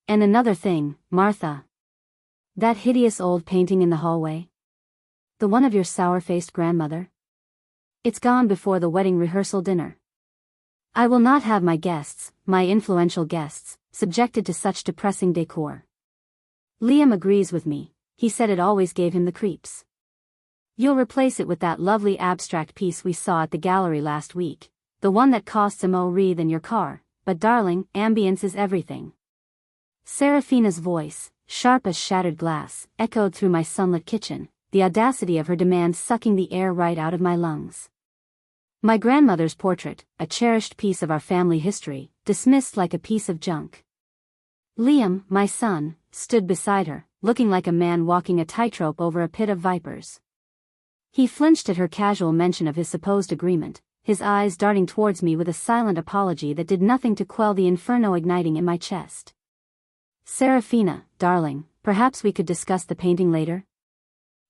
And another thing, Martha. That hideous old painting in the hallway? The one of your sour-faced grandmother? It's gone before the wedding rehearsal dinner. I will not have my guests, my influential guests, subjected to such depressing decor. Liam agrees with me. He said it always gave him the creeps. You'll replace it with that lovely abstract piece we saw at the gallery last week, the one that costs more than your car, but darling, ambience is everything. Serafina's voice, sharp as shattered glass, echoed through my sunlit kitchen, the audacity of her demand sucking the air right out of my lungs. My grandmother's portrait, a cherished piece of our family history, dismissed like a piece of junk. Liam, my son, stood beside her, looking like a man walking a tightrope over a pit of vipers. He flinched at her casual mention of his supposed agreement, his eyes darting towards me with a silent apology that did nothing to quell the inferno igniting in my chest. Serafina, darling, perhaps we could discuss the painting later?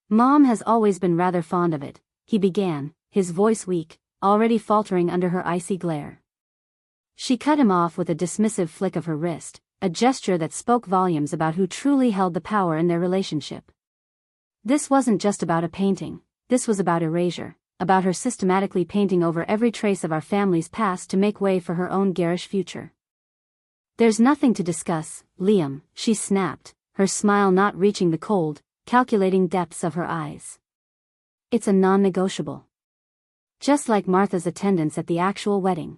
Mom has always been rather fond of it, he began, his voice weak, already faltering under her icy glare. She cut him off with a dismissive flick of her wrist, a gesture that spoke volumes about who truly held the power in their relationship. This wasn't just about a painting, this was about erasure, about her systematically painting over every trace of our family's past to make way for her own garish future. There's nothing to discuss, Liam, she snapped, her smile not reaching the cold, calculating depths of her eyes. It's a non-negotiable. Just like Martha's attendance at the actual wedding.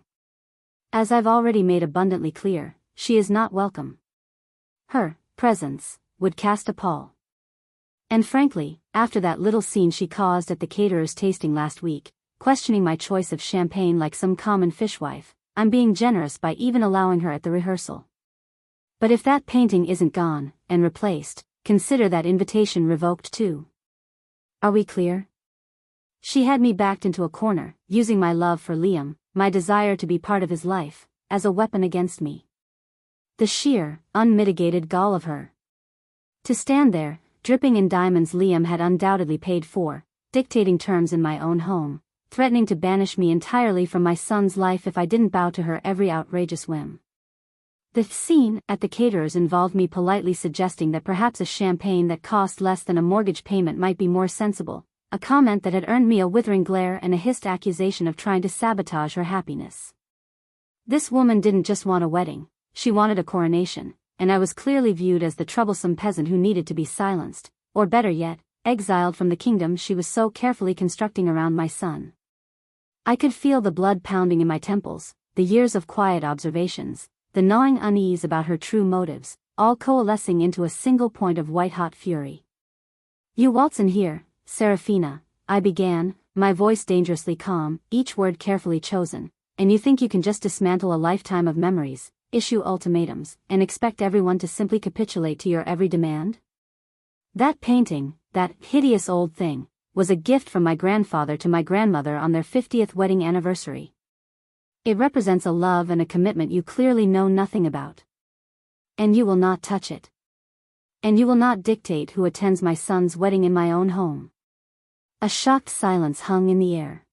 As I've already made abundantly clear, she is not welcome. Her presence would cast a pall. And frankly, after that little scene she caused at the caterer's tasting last week, questioning my choice of champagne like some common fishwife, I'm being generous by even allowing her at the rehearsal. But if that painting isn't gone, and replaced, consider that invitation revoked too. Are we clear? She had me backed into a corner, using my love for Liam, my desire to be part of his life, as a weapon against me. The sheer, unmitigated gall of her. To stand there, dripping in diamonds Liam had undoubtedly paid for, dictating terms in my own home, threatening to banish me entirely from my son's life if I didn't bow to her every outrageous whim. The scene at the caterer's involved me politely suggesting that perhaps a champagne that cost less than a mortgage payment might be more sensible, a comment that had earned me a withering glare and a hissed accusation of trying to sabotage her happiness. This woman didn't just want a wedding, she wanted a coronation, and I was clearly viewed as the troublesome peasant who needed to be silenced, or better yet, exiled from the kingdom she was so carefully constructing around my son. I could feel the blood pounding in my temples, the years of quiet observations, the gnawing unease about her true motives, all coalescing into a single point of white-hot fury. You waltz in here, Serafina, I began, my voice dangerously calm, each word carefully chosen, and you think you can just dismantle a lifetime of memories, issue ultimatums, and expect everyone to simply capitulate to your every demand? That painting, that hideous old thing, was a gift from my grandfather to my grandmother on their 50th wedding anniversary. It represents a love and a commitment you clearly know nothing about. And you will not touch it. And you will not dictate who attends my son's wedding in my own home. A shocked silence hung in the air.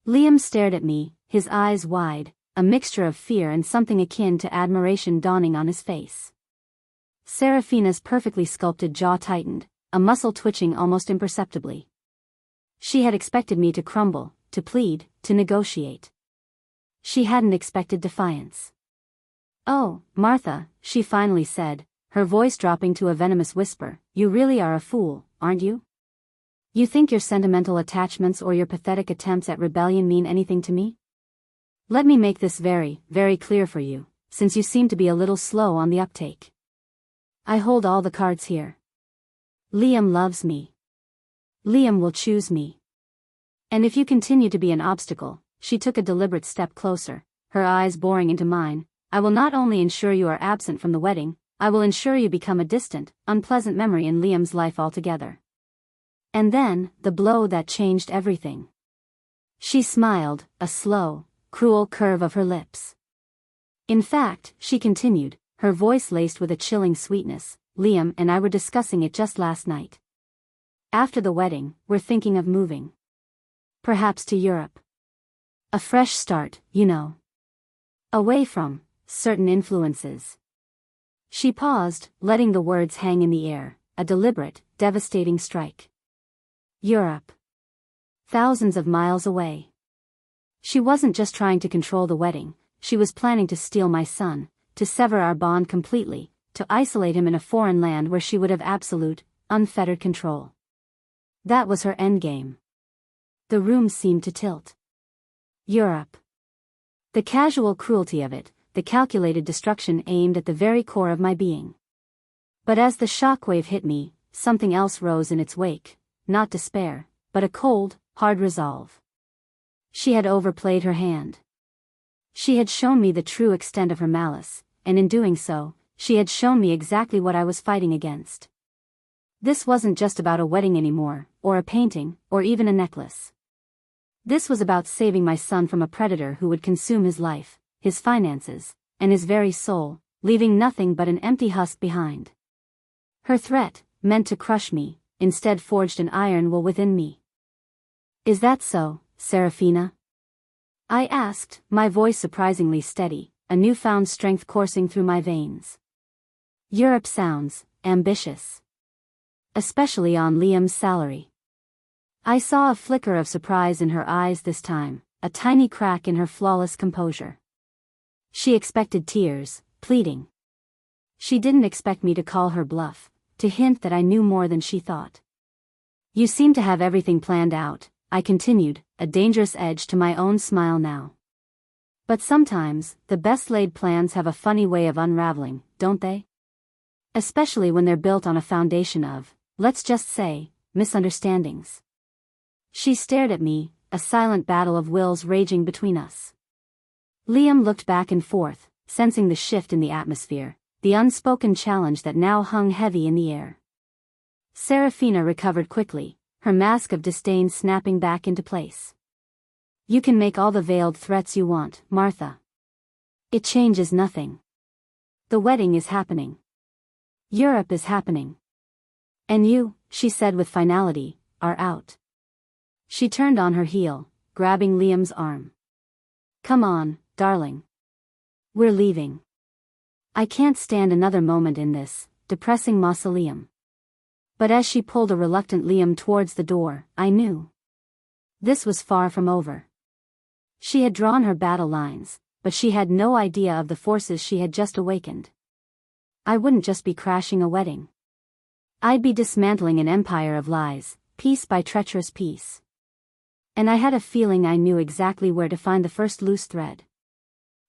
Liam stared at me, his eyes wide, a mixture of fear and something akin to admiration dawning on his face. Serafina's perfectly sculpted jaw tightened, a muscle twitching almost imperceptibly. She had expected me to crumble, to plead, to negotiate. She hadn't expected defiance. "Oh, Martha," she finally said, her voice dropping to a venomous whisper, "you really are a fool, aren't you? You think your sentimental attachments or your pathetic attempts at rebellion mean anything to me? Let me make this very, very clear for you, since you seem to be a little slow on the uptake. I hold all the cards here. Liam loves me. Liam will choose me. And if you continue to be an obstacle," she took a deliberate step closer, her eyes boring into mine, "I will not only ensure you are absent from the wedding, I will ensure you become a distant, unpleasant memory in Liam's life altogether." And then, the blow that changed everything. She smiled, a slow, cruel curve of her lips. "In fact," she continued, her voice laced with a chilling sweetness, "Liam and I were discussing it just last night. After the wedding, we're thinking of moving. Perhaps to Europe. A fresh start, you know. Away from certain influences. She paused, letting the words hang in the air, a deliberate, devastating strike. Europe. Thousands of miles away. She wasn't just trying to control the wedding, she was planning to steal my son, to sever our bond completely, to isolate him in a foreign land where she would have absolute, unfettered control. That was her endgame. The room seemed to tilt. Europe. The casual cruelty of it, the calculated destruction aimed at the very core of my being. But as the shockwave hit me, something else rose in its wake, not despair, but a cold, hard resolve. She had overplayed her hand. She had shown me the true extent of her malice, and in doing so, she had shown me exactly what I was fighting against. This wasn't just about a wedding anymore, or a painting, or even a necklace. This was about saving my son from a predator who would consume his life, his finances, and his very soul, leaving nothing but an empty husk behind. Her threat, meant to crush me, instead forged an iron will within me. "Is that so, Serafina?" I asked, my voice surprisingly steady, a newfound strength coursing through my veins. Europe sounds ambitious. Especially on Liam's salary. I saw a flicker of surprise in her eyes this time, a tiny crack in her flawless composure. She expected tears, pleading. She didn't expect me to call her bluff, to hint that I knew more than she thought. "You seem to have everything planned out," I continued, a dangerous edge to my own smile now. "But sometimes, the best-laid plans have a funny way of unraveling, don't they? Especially when they're built on a foundation of, let's just say, misunderstandings." She stared at me, a silent battle of wills raging between us. Liam looked back and forth, sensing the shift in the atmosphere, the unspoken challenge that now hung heavy in the air. Serafina recovered quickly, her mask of disdain snapping back into place. "You can make all the veiled threats you want, Martha. It changes nothing. The wedding is happening. Europe is happening. And you," she said with finality, "are out." She turned on her heel, grabbing Liam's arm. "Come on, darling. We're leaving. I can't stand another moment in this depressing mausoleum." But as she pulled a reluctant Liam towards the door, I knew. This was far from over. She had drawn her battle lines, but she had no idea of the forces she had just awakened. I wouldn't just be crashing a wedding. I'd be dismantling an empire of lies, piece by treacherous piece. And I had a feeling I knew exactly where to find the first loose thread.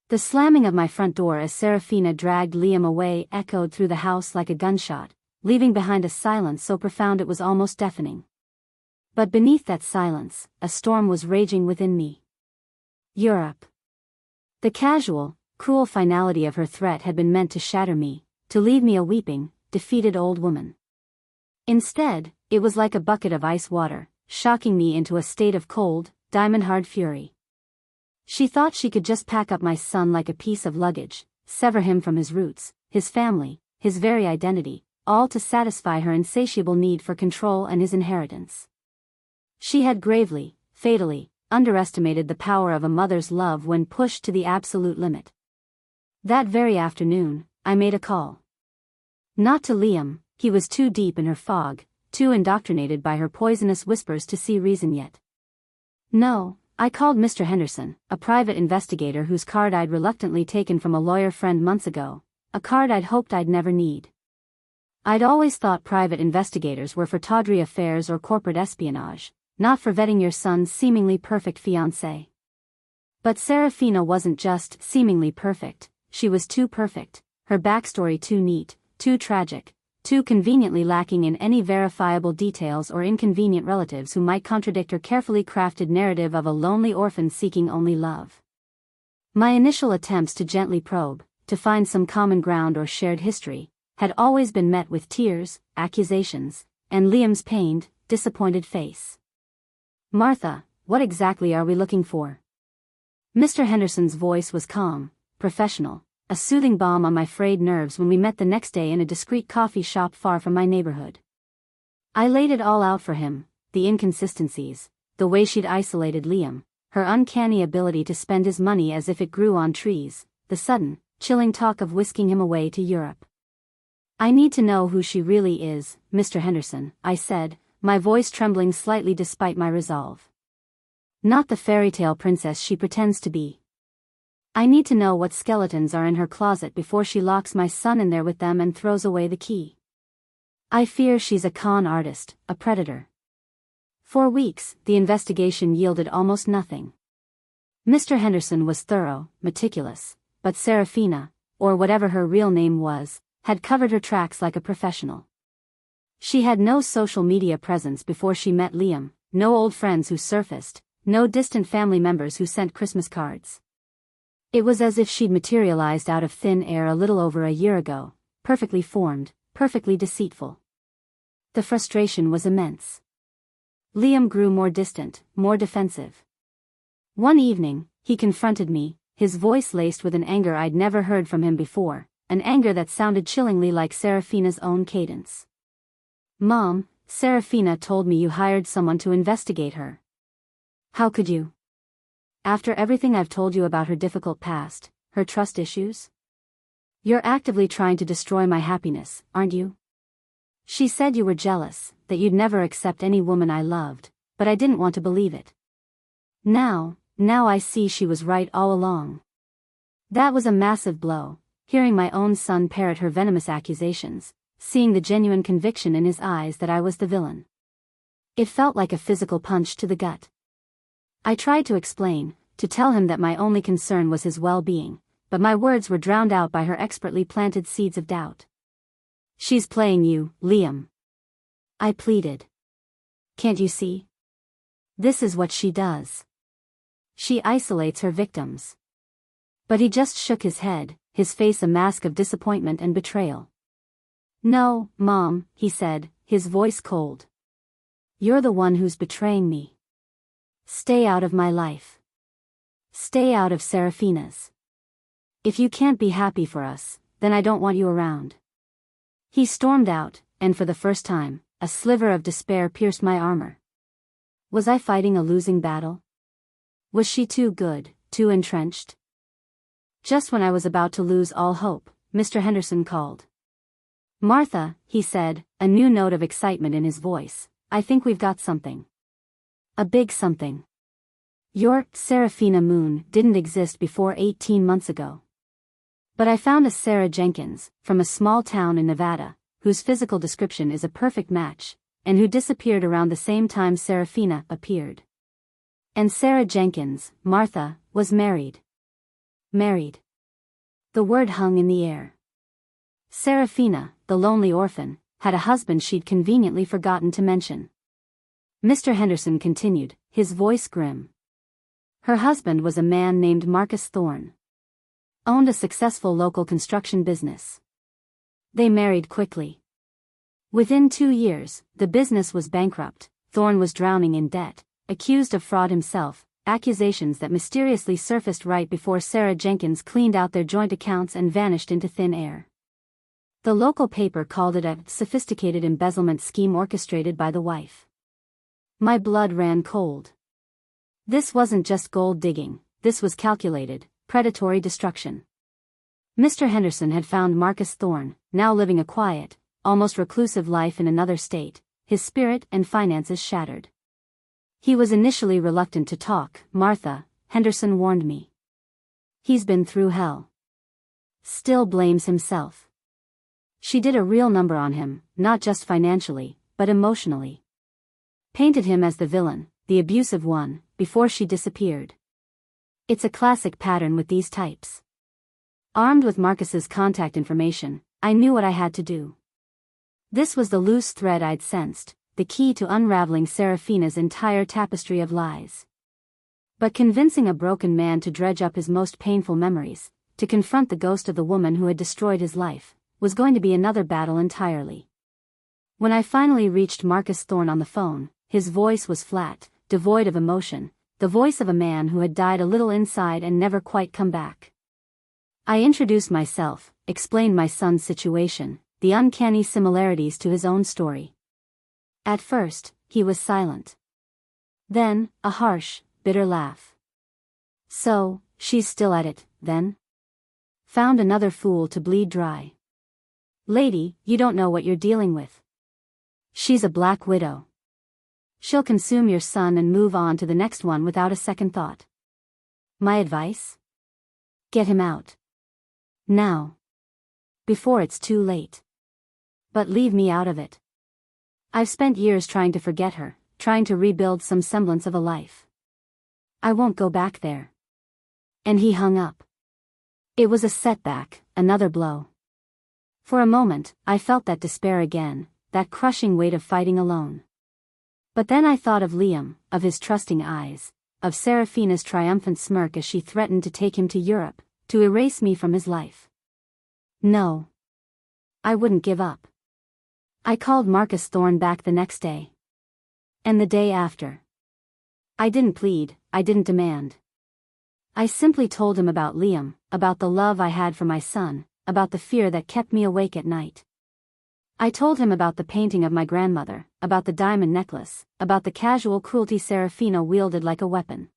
The slamming of my front door as Serafina dragged Liam away echoed through the house like a gunshot, leaving behind a silence so profound it was almost deafening. But beneath that silence, a storm was raging within me. Europe. The casual, cruel finality of her threat had been meant to shatter me, to leave me a weeping, defeated old woman. Instead, it was like a bucket of ice water, shocking me into a state of cold, diamond-hard fury. She thought she could just pack up my son like a piece of luggage, sever him from his roots, his family, his very identity, all to satisfy her insatiable need for control and his inheritance. She had gravely, fatally, underestimated the power of a mother's love when pushed to the absolute limit. That very afternoon, I made a call. Not to Liam, he was too deep in her fog, too indoctrinated by her poisonous whispers to see reason yet. No, I called Mr. Henderson, a private investigator whose card I'd reluctantly taken from a lawyer friend months ago, a card I'd hoped I'd never need. I'd always thought private investigators were for tawdry affairs or corporate espionage, not for vetting your son's seemingly perfect fiancé. But Serafina wasn't just seemingly perfect, she was too perfect, her backstory too neat, too tragic, too conveniently lacking in any verifiable details or inconvenient relatives who might contradict her carefully crafted narrative of a lonely orphan seeking only love. My initial attempts to gently probe, to find some common ground or shared history, had always been met with tears, accusations, and Liam's pained, disappointed face. "Martha, what exactly are we looking for?" Mr. Henderson's voice was calm, professional, a soothing balm on my frayed nerves when we met the next day in a discreet coffee shop far from my neighborhood. I laid it all out for him, the inconsistencies, the way she'd isolated Liam, her uncanny ability to spend his money as if it grew on trees, the sudden, chilling talk of whisking him away to Europe. I need to know who she really is, Mr. Henderson, I said, my voice trembling slightly despite my resolve. Not the fairy tale princess she pretends to be. I need to know what skeletons are in her closet before she locks my son in there with them and throws away the key. I fear she's a con artist, a predator. For weeks, the investigation yielded almost nothing. Mr. Henderson was thorough, meticulous, but Serafina, or whatever her real name was, had covered her tracks like a professional. She had no social media presence before she met Liam, no old friends who surfaced, no distant family members who sent Christmas cards. It was as if she'd materialized out of thin air a little over a year ago, perfectly formed, perfectly deceitful. The frustration was immense. Liam grew more distant, more defensive. One evening, he confronted me, his voice laced with an anger I'd never heard from him before, an anger that sounded chillingly like Serafina's own cadence. "Mom, Serafina told me you hired someone to investigate her. How could you? After everything I've told you about her difficult past, her trust issues? You're actively trying to destroy my happiness, aren't you? She said you were jealous, that you'd never accept any woman I loved, but I didn't want to believe it. Now I see she was right all along." That was a massive blow, hearing my own son parrot her venomous accusations, seeing the genuine conviction in his eyes that I was the villain. It felt like a physical punch to the gut. I tried to explain, to tell him that my only concern was his well-being, but my words were drowned out by her expertly planted seeds of doubt. "She's playing you, Liam," I pleaded. "Can't you see? This is what she does. She isolates her victims." But he just shook his head, his face a mask of disappointment and betrayal. "No, Mom," he said, his voice cold. "You're the one who's betraying me. Stay out of my life. Stay out of Serafina's. If you can't be happy for us, then I don't want you around." He stormed out, and for the first time, a sliver of despair pierced my armor. Was I fighting a losing battle? Was she too good, too entrenched? Just when I was about to lose all hope, Mr. Henderson called. "Martha," he said, a new note of excitement in his voice, "I think we've got something. A big something. Your Serafina Moon didn't exist before 18 months ago. But I found a Sarah Jenkins, from a small town in Nevada, whose physical description is a perfect match, and who disappeared around the same time Serafina appeared. And Sarah Jenkins, Martha, was married. Married." The word hung in the air. Serafina, the lonely orphan, had a husband she'd conveniently forgotten to mention. Mr. Henderson continued, his voice grim. Her husband was a man named Marcus Thorne. Owned a successful local construction business. They married quickly. Within 2 years, the business was bankrupt, Thorne was drowning in debt, accused of fraud himself, accusations that mysteriously surfaced right before Sarah Jenkins cleaned out their joint accounts and vanished into thin air. The local paper called it a sophisticated embezzlement scheme orchestrated by the wife. My blood ran cold. This wasn't just gold digging, this was calculated, predatory destruction. Mr. Henderson had found Marcus Thorne, now living a quiet, almost reclusive life in another state, his spirit and finances shattered. He was initially reluctant to talk, Martha, Henderson warned me. He's been through hell. Still blames himself. She did a real number on him, not just financially, but emotionally. Painted him as the villain, the abusive one, before she disappeared. It's a classic pattern with these types. Armed with Marcus's contact information, I knew what I had to do. This was the loose thread I'd sensed, the key to unraveling Serafina's entire tapestry of lies. But convincing a broken man to dredge up his most painful memories, to confront the ghost of the woman who had destroyed his life, was going to be another battle entirely. When I finally reached Marcus Thorne on the phone, his voice was flat, devoid of emotion, the voice of a man who had died a little inside and never quite come back. I introduced myself, explained my son's situation, the uncanny similarities to his own story. At first, he was silent. Then, a harsh, bitter laugh. "So, she's still at it, then? Found another fool to bleed dry. Lady, you don't know what you're dealing with. She's a black widow. She'll consume your son and move on to the next one without a second thought. My advice? Get him out. Now. Before it's too late. But leave me out of it. I've spent years trying to forget her, trying to rebuild some semblance of a life. I won't go back there. And he hung up. It was a setback, another blow. For a moment, I felt that despair again, that crushing weight of fighting alone. But then I thought of Liam, of his trusting eyes, of Serafina's triumphant smirk as she threatened to take him to Europe, to erase me from his life. No. I wouldn't give up. I called Marcus Thorne back the next day. And the day after. I didn't plead, I didn't demand. I simply told him about Liam, about the love I had for my son, about the fear that kept me awake at night. I told him about the painting of my grandmother, about the diamond necklace, about the casual cruelty Serafina wielded like a weapon.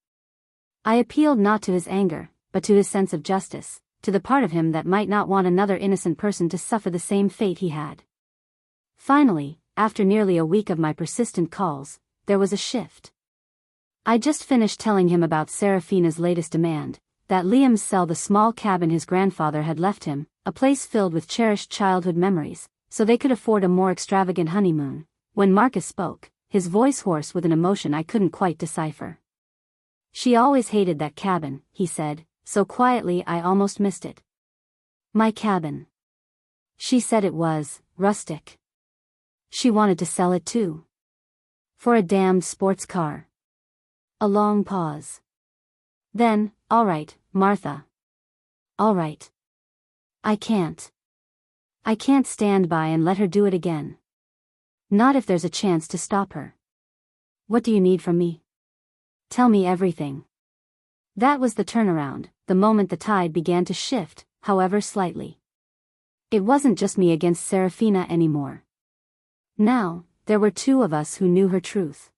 I appealed not to his anger, but to his sense of justice, to the part of him that might not want another innocent person to suffer the same fate he had. Finally, after nearly a week of my persistent calls, there was a shift. I just finished telling him about Serafina's latest demand, that Liam sell the small cabin his grandfather had left him, a place filled with cherished childhood memories, so they could afford a more extravagant honeymoon, when Marcus spoke, his voice hoarse with an emotion I couldn't quite decipher. She always hated that cabin, he said, so quietly I almost missed it. My cabin. She said it was rustic. She wanted to sell it too. For a damned sports car. A long pause. Then, all right, Martha. All right. I can't stand by and let her do it again. Not if there's a chance to stop her. What do you need from me? Tell me everything. That was the turnaround, the moment the tide began to shift, however slightly. It wasn't just me against Serafina anymore. Now, there were two of us who knew her truth.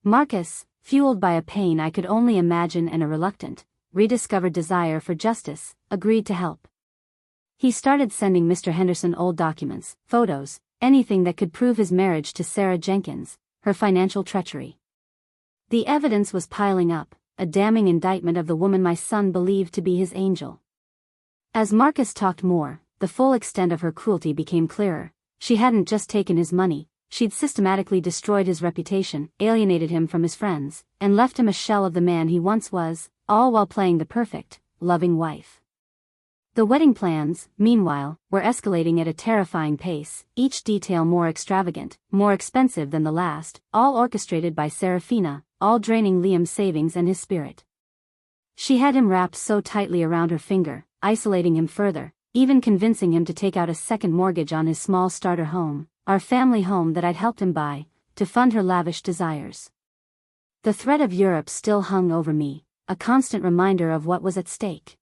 Marcus, fueled by a pain I could only imagine and a reluctant, rediscovered desire for justice, agreed to help. He started sending Mr. Henderson old documents, photos, anything that could prove his marriage to Sarah Jenkins, her financial treachery. The evidence was piling up, a damning indictment of the woman my son believed to be his angel. As Marcus talked more, the full extent of her cruelty became clearer. She hadn't just taken his money, she'd systematically destroyed his reputation, alienated him from his friends, and left him a shell of the man he once was, all while playing the perfect, loving wife. The wedding plans, meanwhile, were escalating at a terrifying pace, each detail more extravagant, more expensive than the last, all orchestrated by Serafina, all draining Liam's savings and his spirit. She had him wrapped so tightly around her finger, isolating him further, even convincing him to take out a second mortgage on his small starter home, our family home that I'd helped him buy, to fund her lavish desires. The threat of Europe still hung over me, a constant reminder of what was at stake.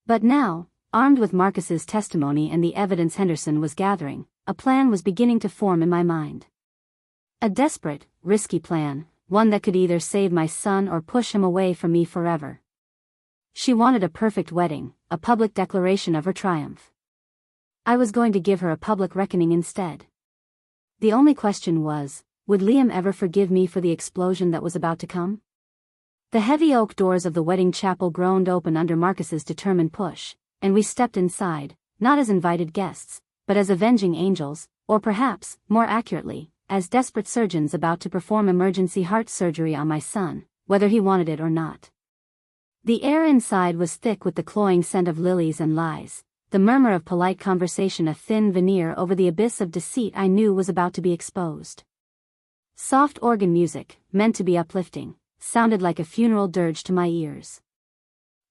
But now, armed with Marcus's testimony and the evidence Henderson was gathering, a plan was beginning to form in my mind. A desperate, risky plan, one that could either save my son or push him away from me forever. She wanted a perfect wedding, a public declaration of her triumph. I was going to give her a public reckoning instead. The only question was, would Liam ever forgive me for the explosion that was about to come? The heavy oak doors of the wedding chapel groaned open under Marcus's determined push, and we stepped inside, not as invited guests, but as avenging angels, or perhaps, more accurately, as desperate surgeons about to perform emergency heart surgery on my son, whether he wanted it or not. The air inside was thick with the cloying scent of lilies and lies, the murmur of polite conversation a thin veneer over the abyss of deceit I knew was about to be exposed. Soft organ music, meant to be uplifting, sounded like a funeral dirge to my ears.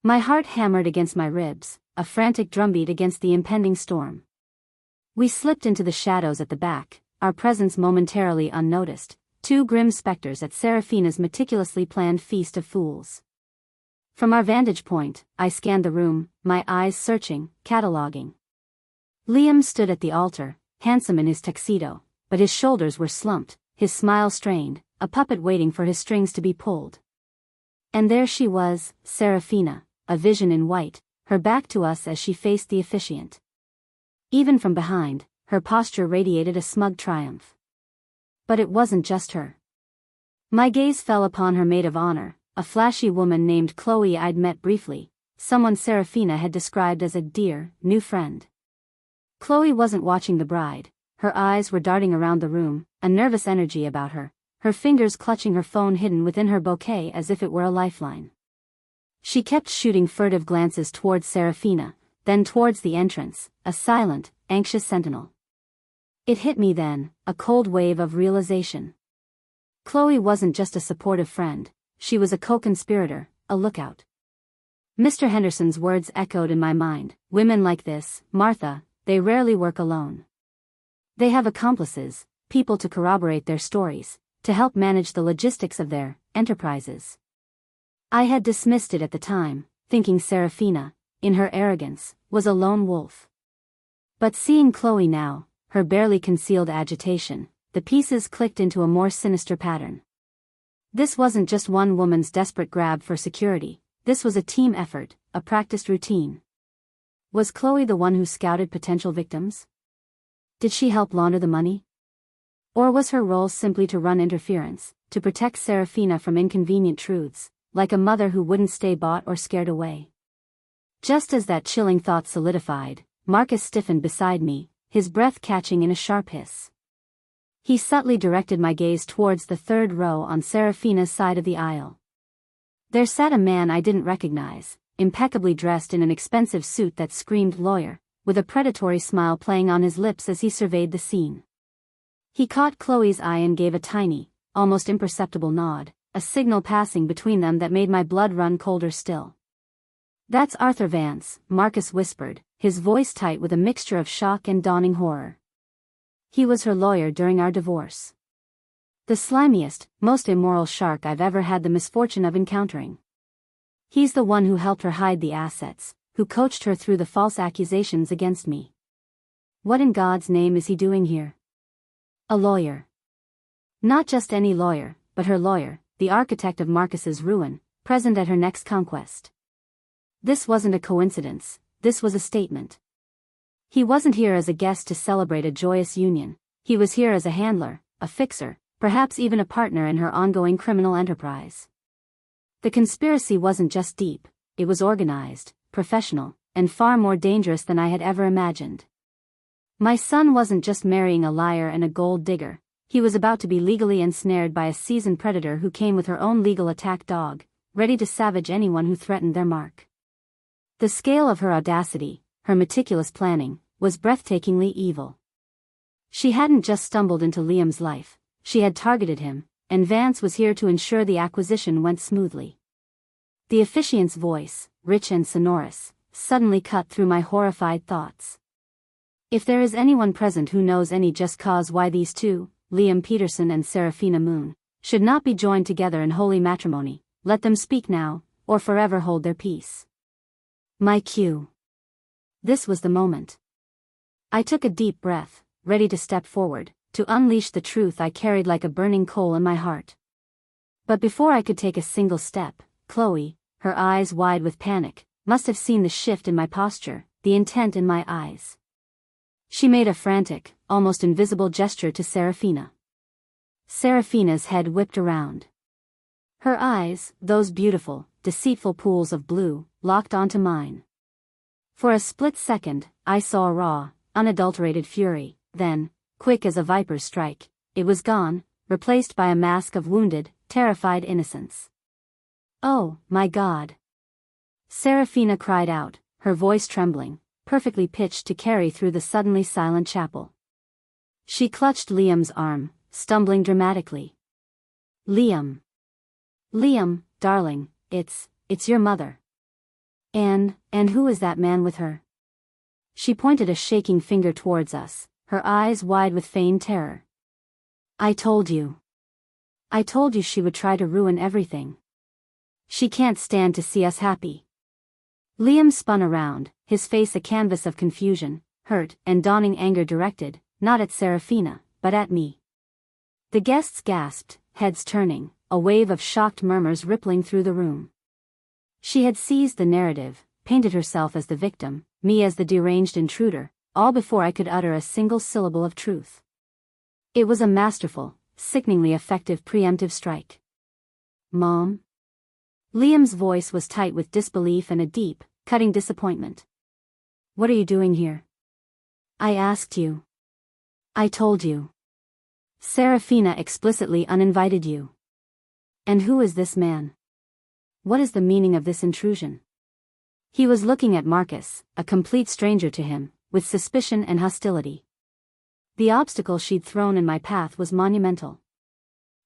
My heart hammered against my ribs, a frantic drumbeat against the impending storm. We slipped into the shadows at the back, our presence momentarily unnoticed, two grim specters at Serafina's meticulously planned feast of fools. From our vantage point, I scanned the room, my eyes searching, cataloging. Liam stood at the altar, handsome in his tuxedo, but his shoulders were slumped, his smile strained, a puppet waiting for his strings to be pulled. And there she was, Serafina, a vision in white, her back to us as she faced the officiant. Even from behind, her posture radiated a smug triumph. But it wasn't just her. My gaze fell upon her maid of honor, a flashy woman named Chloe I'd met briefly, someone Serafina had described as a dear, new friend. Chloe wasn't watching the bride, her eyes were darting around the room, a nervous energy about her, her fingers clutching her phone hidden within her bouquet as if it were a lifeline. She kept shooting furtive glances towards Serafina, then towards the entrance, a silent, anxious sentinel. It hit me then, a cold wave of realization. Chloe wasn't just a supportive friend, she was a co-conspirator, a lookout. Mr. Henderson's words echoed in my mind, women like this, Martha, they rarely work alone. They have accomplices, people to corroborate their stories, to help manage the logistics of their enterprises. I had dismissed it at the time, thinking Serafina, in her arrogance, was a lone wolf. But seeing Chloe now, her barely concealed agitation, the pieces clicked into a more sinister pattern. This wasn't just one woman's desperate grab for security, this was a team effort, a practiced routine. Was Chloe the one who scouted potential victims? Did she help launder the money? Or was her role simply to run interference, to protect Serafina from inconvenient truths, like a mother who wouldn't stay bought or scared away? Just as that chilling thought solidified, Marcus stiffened beside me, his breath catching in a sharp hiss. He subtly directed my gaze towards the third row on Serafina's side of the aisle. There sat a man I didn't recognize, impeccably dressed in an expensive suit that screamed lawyer, with a predatory smile playing on his lips as he surveyed the scene. He caught Chloe's eye and gave a tiny, almost imperceptible nod, a signal passing between them that made my blood run colder still. "That's Arthur Vance," Marcus whispered, his voice tight with a mixture of shock and dawning horror. "He was her lawyer during our divorce. The slimiest, most immoral shark I've ever had the misfortune of encountering. He's the one who helped her hide the assets, who coached her through the false accusations against me. What in God's name is he doing here?" A lawyer. Not just any lawyer, but her lawyer, the architect of Marcus's ruin, present at her next conquest. This wasn't a coincidence, this was a statement. He wasn't here as a guest to celebrate a joyous union, he was here as a handler, a fixer, perhaps even a partner in her ongoing criminal enterprise. The conspiracy wasn't just deep, it was organized, professional, and far more dangerous than I had ever imagined. My son wasn't just marrying a liar and a gold digger, he was about to be legally ensnared by a seasoned predator who came with her own legal attack dog, ready to savage anyone who threatened their mark. The scale of her audacity, her meticulous planning, was breathtakingly evil. She hadn't just stumbled into Liam's life, she had targeted him, and Vance was here to ensure the acquisition went smoothly. The officiant's voice, rich and sonorous, suddenly cut through my horrified thoughts. If there is anyone present who knows any just cause why these two, Liam Peterson and Serafina Moon, should not be joined together in holy matrimony, let them speak now, or forever hold their peace. My cue. This was the moment. I took a deep breath, ready to step forward, to unleash the truth I carried like a burning coal in my heart. But before I could take a single step, Chloe, her eyes wide with panic, must have seen the shift in my posture, the intent in my eyes. She made a frantic, almost invisible gesture to Serafina. Serafina's head whipped around. Her eyes, those beautiful, deceitful pools of blue, locked onto mine. For a split second, I saw a raw, unadulterated fury, then, quick as a viper's strike, it was gone, replaced by a mask of wounded, terrified innocence. "Oh, my God!" Serafina cried out, her voice trembling, perfectly pitched to carry through the suddenly silent chapel. She clutched Liam's arm, stumbling dramatically. "Liam. Liam, darling, it's your mother. And who is that man with her?" She pointed a shaking finger towards us, her eyes wide with feigned terror. I told you she would try to ruin everything. She can't stand to see us happy." Liam spun around, his face a canvas of confusion, hurt, and dawning anger directed, not at Serafina, but at me. The guests gasped, heads turning, a wave of shocked murmurs rippling through the room. She had seized the narrative, painted herself as the victim, me as the deranged intruder, all before I could utter a single syllable of truth. It was a masterful, sickeningly effective preemptive strike. Mom? Liam's voice was tight with disbelief and a deep, cutting disappointment. What are you doing here? I asked you. I told you. Serafina explicitly uninvited you. And who is this man? What is the meaning of this intrusion? He was looking at Marcus, a complete stranger to him, with suspicion and hostility. The obstacle she'd thrown in my path was monumental.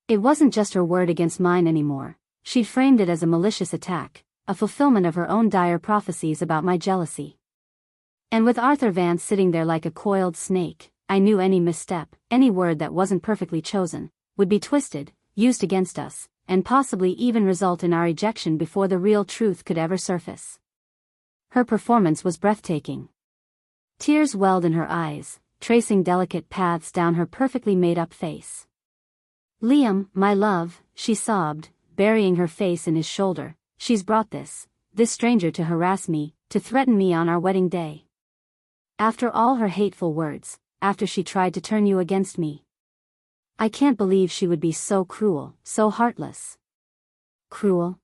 It wasn't just her word against mine anymore, she'd framed it as a malicious attack, a fulfillment of her own dire prophecies about my jealousy. And with Arthur Vance sitting there like a coiled snake, I knew any misstep, any word that wasn't perfectly chosen, would be twisted, used against us, and possibly even result in our ejection before the real truth could ever surface. Her performance was breathtaking. Tears welled in her eyes, tracing delicate paths down her perfectly made-up face. Liam, my love, she sobbed, burying her face in his shoulder, she's brought this stranger to harass me, to threaten me on our wedding day. After all her hateful words, after she tried to turn you against me. I can't believe she would be so cruel, so heartless. Cruel?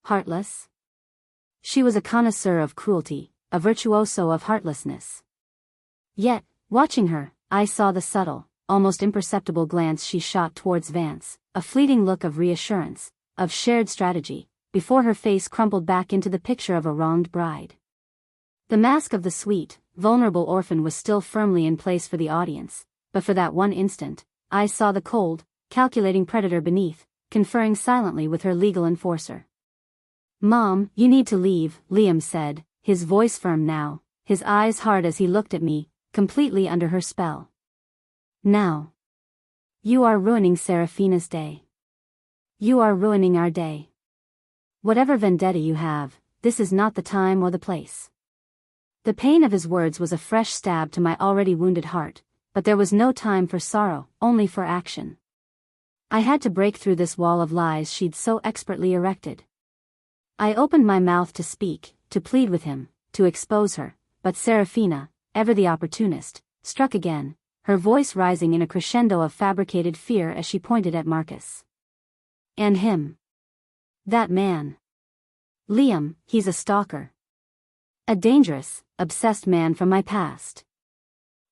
Heartless? She was a connoisseur of cruelty, a virtuoso of heartlessness. Yet, watching her, I saw the subtle, almost imperceptible glance she shot towards Vance, a fleeting look of reassurance, of shared strategy, before her face crumpled back into the picture of a wronged bride. The mask of the sweet, vulnerable orphan was still firmly in place for the audience, but for that one instant, I saw the cold, calculating predator beneath, conferring silently with her legal enforcer. Mom, you need to leave, Liam said, his voice firm now, his eyes hard as he looked at me, completely under her spell. Now. You are ruining Serafina's day. You are ruining our day. Whatever vendetta you have, this is not the time or the place. The pain of his words was a fresh stab to my already wounded heart, but there was no time for sorrow, only for action. I had to break through this wall of lies she'd so expertly erected. I opened my mouth to speak, to plead with him, to expose her, but Serafina, ever the opportunist, struck again, her voice rising in a crescendo of fabricated fear as she pointed at Marcus. And him. That man. Liam, he's a stalker. A dangerous, obsessed man from my past.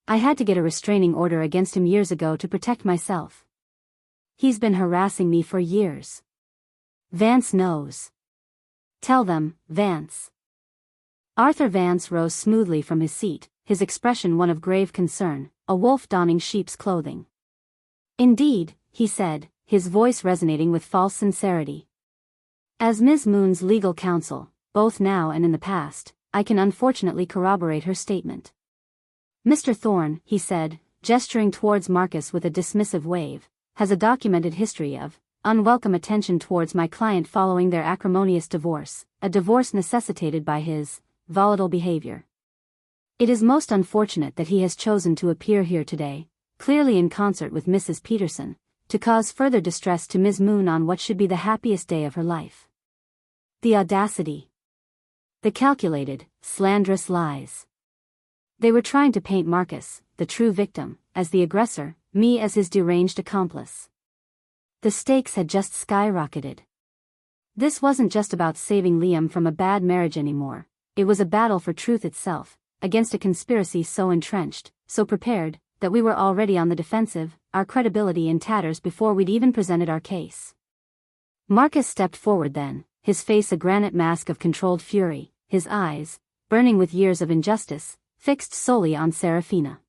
I had to get a restraining order against him years ago to protect myself. He's been harassing me for years. Vance knows. Tell them, Vance. Arthur Vance rose smoothly from his seat, his expression one of grave concern, a wolf donning sheep's clothing. Indeed, he said, his voice resonating with false sincerity. As Ms. Moon's legal counsel, both now and in the past, I can unfortunately corroborate her statement. Mr. Thorne, he said, gesturing towards Marcus with a dismissive wave, has a documented history of unwelcome attention towards my client following their acrimonious divorce, a divorce necessitated by his volatile behavior. It is most unfortunate that he has chosen to appear here today, clearly in concert with Mrs. Peterson, to cause further distress to Ms. Moon on what should be the happiest day of her life. The audacity. The calculated, slanderous lies. They were trying to paint Marcus, the true victim, as the aggressor, me as his deranged accomplice. The stakes had just skyrocketed. This wasn't just about saving Liam from a bad marriage anymore, it was a battle for truth itself, against a conspiracy so entrenched, so prepared, that we were already on the defensive, our credibility in tatters before we'd even presented our case. Marcus stepped forward then, his face a granite mask of controlled fury, his eyes, burning with years of injustice, fixed solely on Serafina.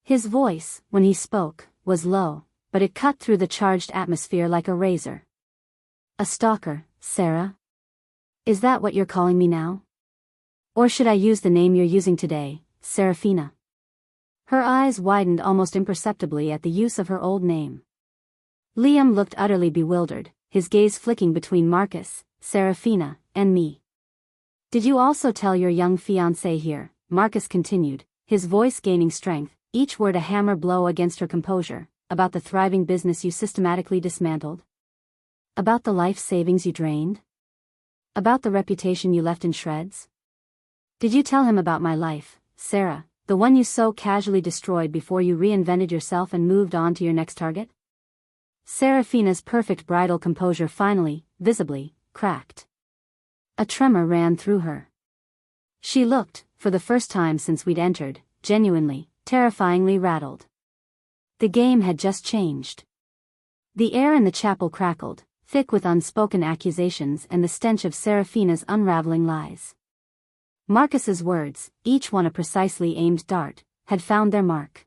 His voice, when he spoke, was low, but it cut through the charged atmosphere like a razor. A stalker, Sarah? Is that what you're calling me now? Or should I use the name you're using today, Serafina? Her eyes widened almost imperceptibly at the use of her old name. Liam looked utterly bewildered, his gaze flicking between Marcus, Serafina, and me. Did you also tell your young fiancé here, Marcus continued, his voice gaining strength, each word a hammer blow against her composure, about the thriving business you systematically dismantled? About the life savings you drained? About the reputation you left in shreds? Did you tell him about my life, Sarah, The one you so casually destroyed before you reinvented yourself and moved on to your next target? Serafina's perfect bridal composure finally, visibly, cracked. A tremor ran through her. She looked, for the first time since we'd entered, genuinely, terrifyingly rattled. The game had just changed. The air in the chapel crackled, thick with unspoken accusations and the stench of Serafina's unraveling lies. Marcus's words, each one a precisely aimed dart, had found their mark.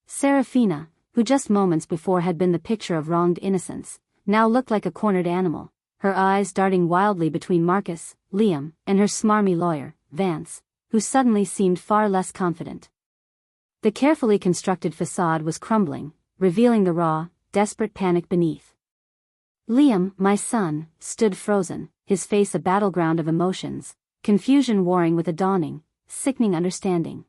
Serafina, who just moments before had been the picture of wronged innocence, now looked like a cornered animal, her eyes darting wildly between Marcus, Liam, and her smarmy lawyer, Vance, who suddenly seemed far less confident. The carefully constructed facade was crumbling, revealing the raw, desperate panic beneath. Liam, my son, stood frozen, his face a battleground of emotions, confusion warring with a dawning, sickening understanding.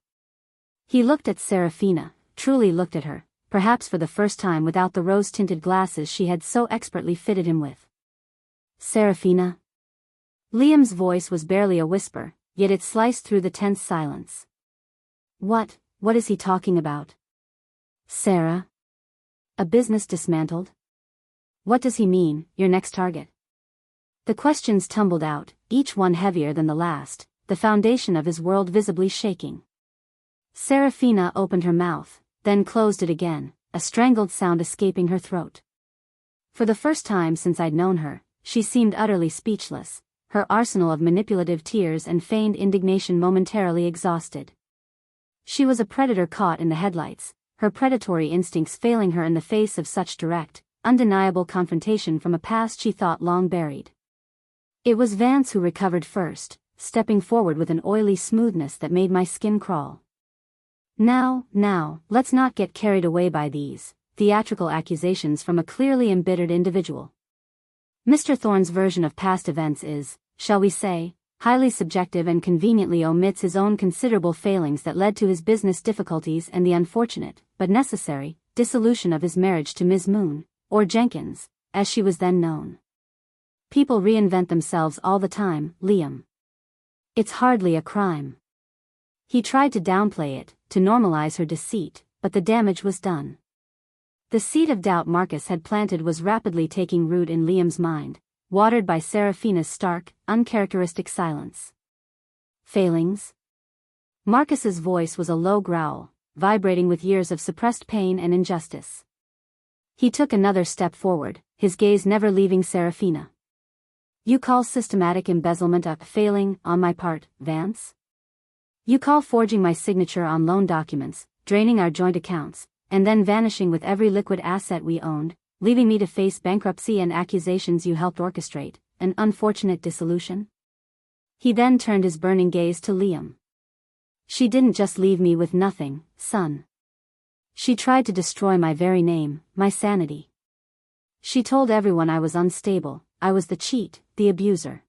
He looked at Serafina, truly looked at her, perhaps for the first time without the rose-tinted glasses she had so expertly fitted him with. Serafina? Liam's voice was barely a whisper, yet it sliced through the tense silence. What is he talking about? Sarah? A business dismantled? What does he mean, your next target? The questions tumbled out, each one heavier than the last, the foundation of his world visibly shaking. Serafina opened her mouth, then closed it again, a strangled sound escaping her throat. For the first time since I'd known her, she seemed utterly speechless, her arsenal of manipulative tears and feigned indignation momentarily exhausted. She was a predator caught in the headlights, her predatory instincts failing her in the face of such direct, undeniable confrontation from a past she thought long buried. It was Vance who recovered first, stepping forward with an oily smoothness that made my skin crawl. Now, let's not get carried away by these theatrical accusations from a clearly embittered individual. Mr. Thorne's version of past events is, shall we say, highly subjective and conveniently omits his own considerable failings that led to his business difficulties and the unfortunate, but necessary, dissolution of his marriage to Ms. Moon, or Jenkins, as she was then known. People reinvent themselves all the time, Liam. It's hardly a crime. He tried to downplay it, to normalize her deceit, but the damage was done. The seed of doubt Marcus had planted was rapidly taking root in Liam's mind, watered by Serafina's stark, uncharacteristic silence. Failings? Marcus's voice was a low growl, vibrating with years of suppressed pain and injustice. He took another step forward, his gaze never leaving Serafina. You call systematic embezzlement a failing on my part, Vance? You call forging my signature on loan documents, draining our joint accounts, and then vanishing with every liquid asset we owned, leaving me to face bankruptcy and accusations you helped orchestrate, an unfortunate dissolution? He then turned his burning gaze to Liam. She didn't just leave me with nothing, son. She tried to destroy my very name, my sanity. She told everyone I was unstable, I was the cheat, the abuser.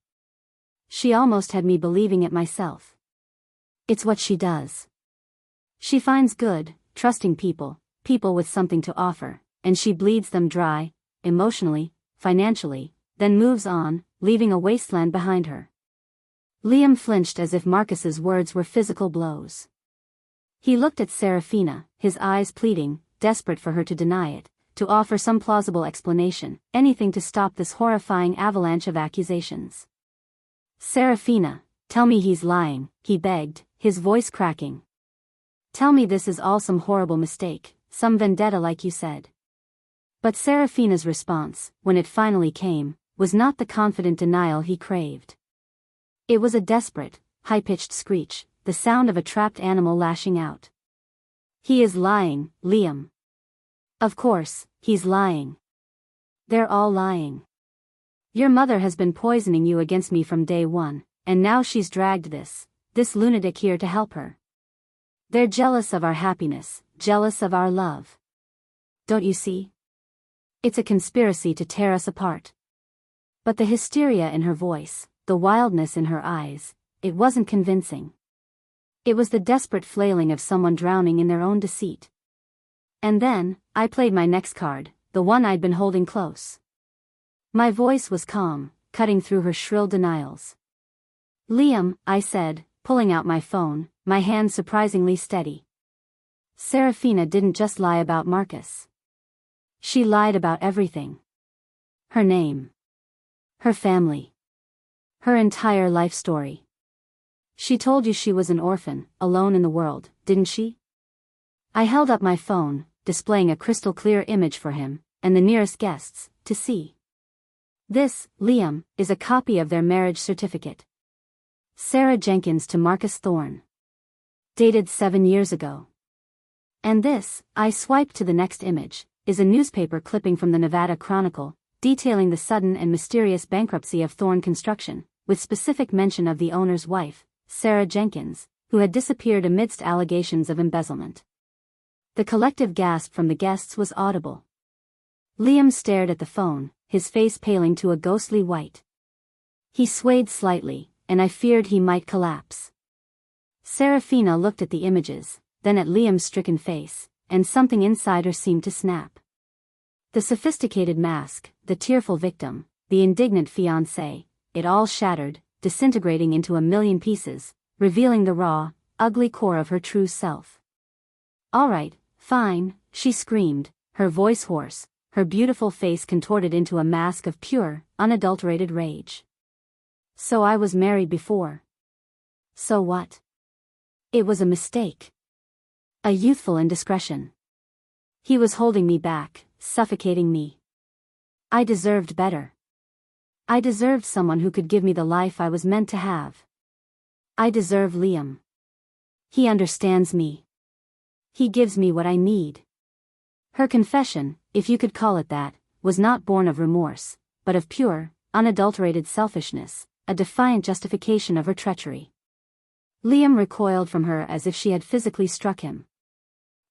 She almost had me believing it myself. It's what she does. She finds good, trusting people with something to offer, and she bleeds them dry, emotionally, financially, then moves on, leaving a wasteland behind her. Liam flinched as if Marcus's words were physical blows. He looked at Serafina, his eyes pleading, desperate for her to deny it, to offer some plausible explanation, anything to stop this horrifying avalanche of accusations. Serafina, tell me he's lying, he begged, his voice cracking. Tell me this is all some horrible mistake, some vendetta like you said. But Serafina's response, when it finally came, was not the confident denial he craved. It was a desperate, high-pitched screech, the sound of a trapped animal lashing out. He is lying, Liam. Of course, he's lying. They're all lying. Your mother has been poisoning you against me from day one, and now she's dragged this lunatic here to help her. They're jealous of our happiness, jealous of our love. Don't you see? It's a conspiracy to tear us apart. But the hysteria in her voice, the wildness in her eyes, it wasn't convincing. It was the desperate flailing of someone drowning in their own deceit. And then, I played my next card, the one I'd been holding close. My voice was calm, cutting through her shrill denials. Liam, I said, pulling out my phone, my hand surprisingly steady. Serafina didn't just lie about Marcus. She lied about everything. Her name. Her family. Her entire life story. She told you she was an orphan, alone in the world, didn't she? I held up my phone, displaying a crystal-clear image for him, and the nearest guests, to see. This, Liam, is a copy of their marriage certificate. Sarah Jenkins to Marcus Thorne. Dated 7 years ago. And this, I swiped to the next image, is a newspaper clipping from the Nevada Chronicle, detailing the sudden and mysterious bankruptcy of Thorne Construction, with specific mention of the owner's wife, Sarah Jenkins, who had disappeared amidst allegations of embezzlement. The collective gasp from the guests was audible. Liam stared at the phone, his face paling to a ghostly white. He swayed slightly, and I feared he might collapse. Serafina looked at the images, then at Liam's stricken face, and something inside her seemed to snap. The sophisticated mask, the tearful victim, the indignant fiancé, it all shattered, disintegrating into a million pieces, revealing the raw, ugly core of her true self. "All right, fine," she screamed, her voice hoarse, her beautiful face contorted into a mask of pure, unadulterated rage. "So I was married before. So what? It was a mistake. A youthful indiscretion. He was holding me back, suffocating me. I deserved better. I deserved someone who could give me the life I was meant to have. I deserve Liam. He understands me. He gives me what I need." Her confession, if you could call it that, was not born of remorse, but of pure, unadulterated selfishness, a defiant justification of her treachery. Liam recoiled from her as if she had physically struck him.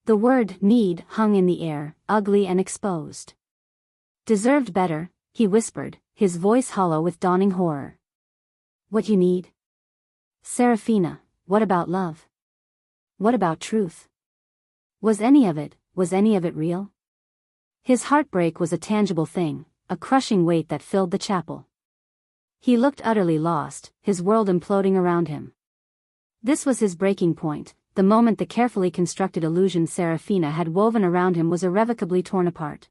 The word "need" hung in the air, ugly and exposed. "Deserved better," he whispered, his voice hollow with dawning horror. "What you need? Serafina, what about love? What about truth? Was any of it real?" His heartbreak was a tangible thing, a crushing weight that filled the chapel. He looked utterly lost, his world imploding around him. This was his breaking point, the moment the carefully constructed illusion Serafina had woven around him was irrevocably torn apart.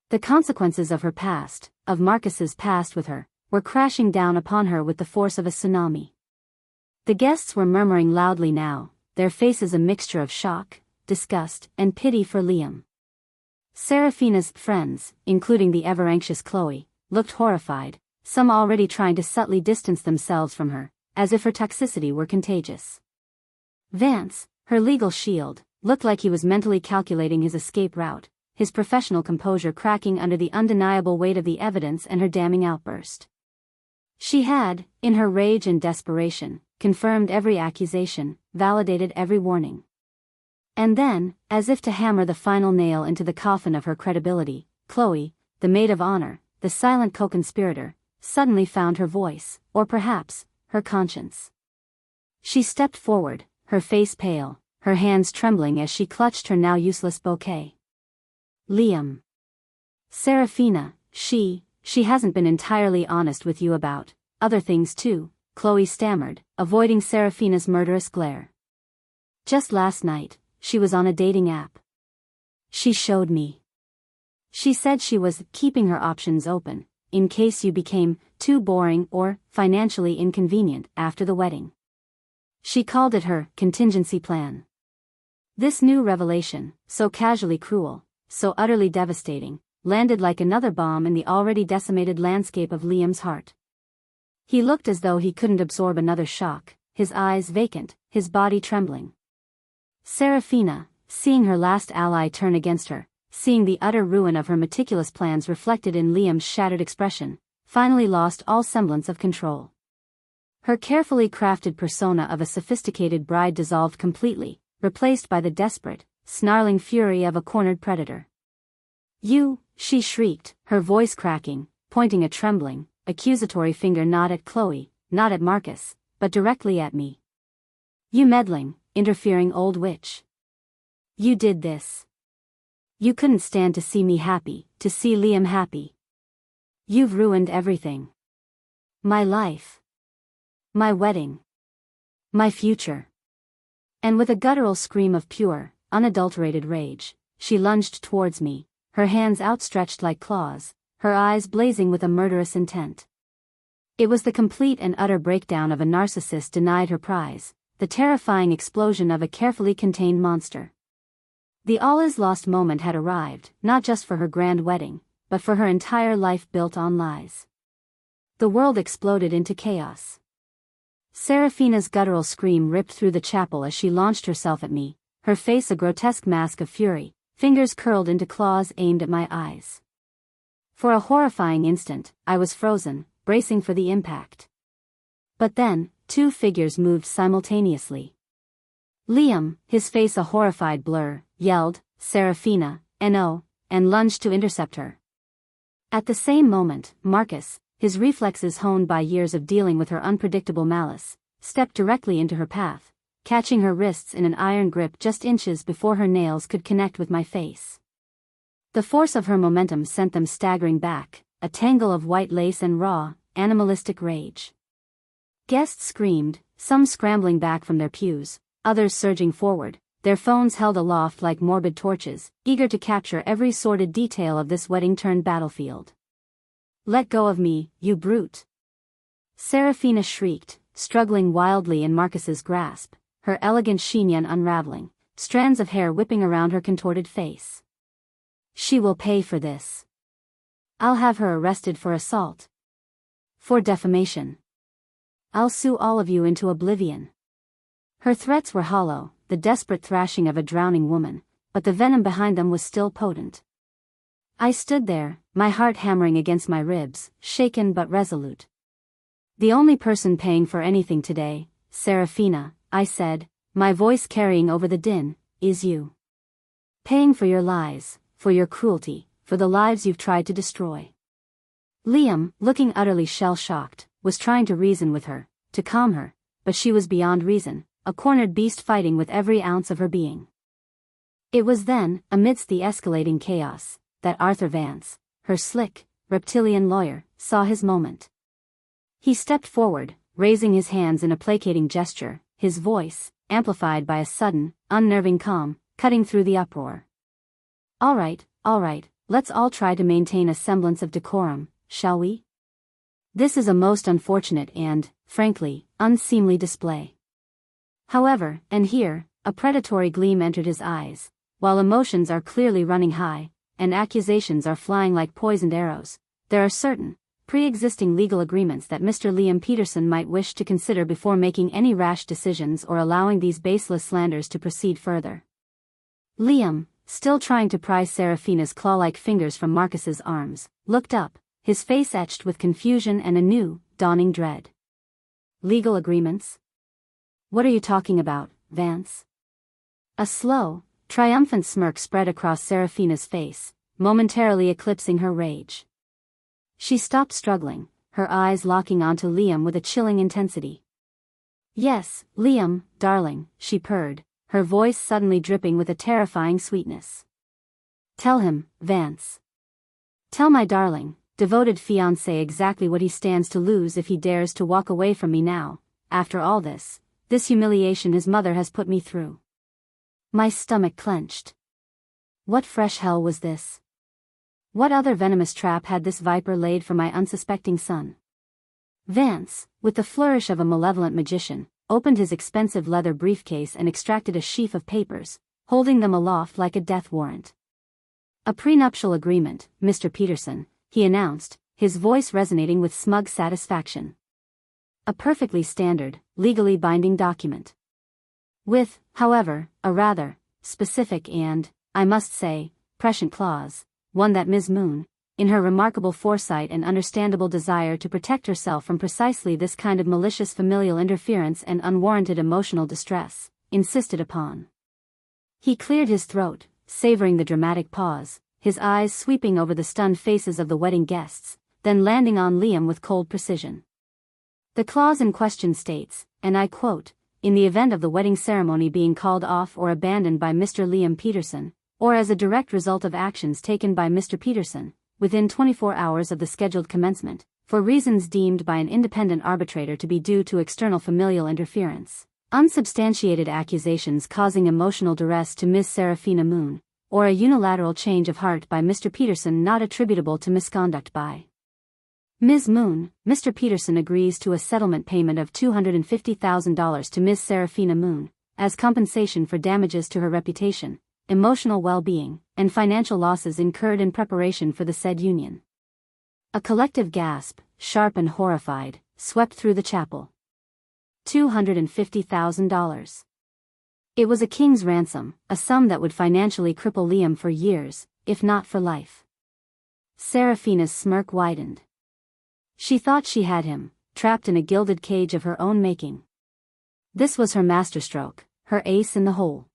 The consequences of her past, of Marcus's past with her, were crashing down upon her with the force of a tsunami. The guests were murmuring loudly now, their faces a mixture of shock, disgust, and pity for Liam. Serafina's friends, including the ever-anxious Chloe, looked horrified, some already trying to subtly distance themselves from her, as if her toxicity were contagious. Vance, her legal shield, looked like he was mentally calculating his escape route, his professional composure cracking under the undeniable weight of the evidence and her damning outburst. She had, in her rage and desperation, confirmed every accusation, validated every warning. And then, as if to hammer the final nail into the coffin of her credibility, Chloe, the maid of honor, the silent co-conspirator, suddenly found her voice, or perhaps, her conscience. She stepped forward, her face pale, her hands trembling as she clutched her now useless bouquet. "Liam. Serafina, she hasn't been entirely honest with you about other things too," Chloe stammered, avoiding Serafina's murderous glare. "Just last night, she was on a dating app. She showed me. She said she was keeping her options open, in case you became too boring or financially inconvenient after the wedding. She called it her contingency plan." This new revelation, so casually cruel, so utterly devastating, landed like another bomb in the already decimated landscape of Liam's heart. He looked as though he couldn't absorb another shock, his eyes vacant, his body trembling. Serafina, seeing her last ally turn against her, seeing the utter ruin of her meticulous plans reflected in Liam's shattered expression, finally lost all semblance of control. Her carefully crafted persona of a sophisticated bride dissolved completely, replaced by the desperate, snarling fury of a cornered predator. "You," she shrieked, her voice cracking, pointing a trembling, accusatory finger not at Chloe, not at Marcus, but directly at me. "You meddling, interfering old witch. You did this. You couldn't stand to see me happy, to see Liam happy. You've ruined everything. My life. My wedding. My future. And with a guttural scream of pure, unadulterated rage, she lunged towards me, her hands outstretched like claws, her eyes blazing with a murderous intent. It was the complete and utter breakdown of a narcissist denied her prize, the terrifying explosion of a carefully contained monster. The all-is-lost moment had arrived, not just for her grand wedding, but for her entire life built on lies. The world exploded into chaos. Serafina's guttural scream ripped through the chapel as she launched herself at me, her face a grotesque mask of fury, fingers curled into claws aimed at my eyes. For a horrifying instant, I was frozen, bracing for the impact. But then, two figures moved simultaneously. Liam, his face a horrified blur, yelled, "Serafina, no," and lunged to intercept her. At the same moment, Marcus, his reflexes honed by years of dealing with her unpredictable malice, stepped directly into her path, catching her wrists in an iron grip just inches before her nails could connect with my face. The force of her momentum sent them staggering back, a tangle of white lace and raw, animalistic rage. Guests screamed, some scrambling back from their pews, others surging forward, their phones held aloft like morbid torches, eager to capture every sordid detail of this wedding-turned battlefield. "Let go of me, you brute!" Serafina shrieked, struggling wildly in Marcus's grasp, her elegant chignon unraveling, strands of hair whipping around her contorted face. "She will pay for this. I'll have her arrested for assault. For defamation. I'll sue all of you into oblivion." Her threats were hollow, the desperate thrashing of a drowning woman, but the venom behind them was still potent. I stood there, my heart hammering against my ribs, shaken but resolute. "The only person paying for anything today, Serafina," I said, my voice carrying over the din, "is you. Paying for your lies, for your cruelty, for the lives you've tried to destroy." Liam, looking utterly shell-shocked, was trying to reason with her, to calm her, but she was beyond reason, a cornered beast fighting with every ounce of her being. It was then, amidst the escalating chaos, that Arthur Vance, her slick, reptilian lawyer, saw his moment. He stepped forward, raising his hands in a placating gesture, his voice, amplified by a sudden, unnerving calm, cutting through the uproar. All right, let's all try to maintain a semblance of decorum, shall we? This is a most unfortunate and, frankly, unseemly display." However, and here, a predatory gleam entered his eyes, while emotions are clearly running high, and accusations are flying like poisoned arrows, there are certain, pre-existing legal agreements that Mr. Liam Peterson might wish to consider before making any rash decisions or allowing these baseless slanders to proceed further. Liam, still trying to pry Serafina's claw-like fingers from Marcus's arms, looked up, his face etched with confusion and a new, dawning dread. "Legal agreements? What are you talking about, Vance?" A slow, triumphant smirk spread across Serafina's face, momentarily eclipsing her rage. She stopped struggling, her eyes locking onto Liam with a chilling intensity. "Yes, Liam, darling," she purred, her voice suddenly dripping with a terrifying sweetness. "Tell him, Vance. Tell my darling, devoted fiancé exactly what he stands to lose if he dares to walk away from me now, after all this humiliation his mother has put me through." My stomach clenched. What fresh hell was this? What other venomous trap had this viper laid for my unsuspecting son? Vance, with the flourish of a malevolent magician, opened his expensive leather briefcase and extracted a sheaf of papers, holding them aloft like a death warrant. "A prenuptial agreement, Mr. Peterson," he announced, his voice resonating with smug satisfaction. "A perfectly standard, legally binding document. With, however, a rather specific and, I must say, prescient clause, one that Ms. Moon, in her remarkable foresight and understandable desire to protect herself from precisely this kind of malicious familial interference and unwarranted emotional distress, insisted upon." He cleared his throat, savoring the dramatic pause, his eyes sweeping over the stunned faces of the wedding guests, then landing on Liam with cold precision. "The clause in question states, and I quote, in the event of the wedding ceremony being called off or abandoned by Mr. Liam Peterson, or as a direct result of actions taken by Mr. Peterson, within 24 hours of the scheduled commencement, for reasons deemed by an independent arbitrator to be due to external familial interference, Unsubstantiated accusations causing emotional duress to Ms. Serafina Moon, or a unilateral change of heart by Mr. Peterson not attributable to misconduct by Ms. Moon. Mr. Peterson agrees to a settlement payment of $250,000 to Ms. Serafina Moon, as compensation for damages to her reputation, emotional well-being, and financial losses incurred in preparation for the said union. A collective gasp, sharp and horrified, swept through the chapel. $250,000. It was a king's ransom, a sum that would financially cripple Liam for years, if not for life. Serafina's smirk widened. She thought she had him, trapped in a gilded cage of her own making. This was her masterstroke, her ace in the hole.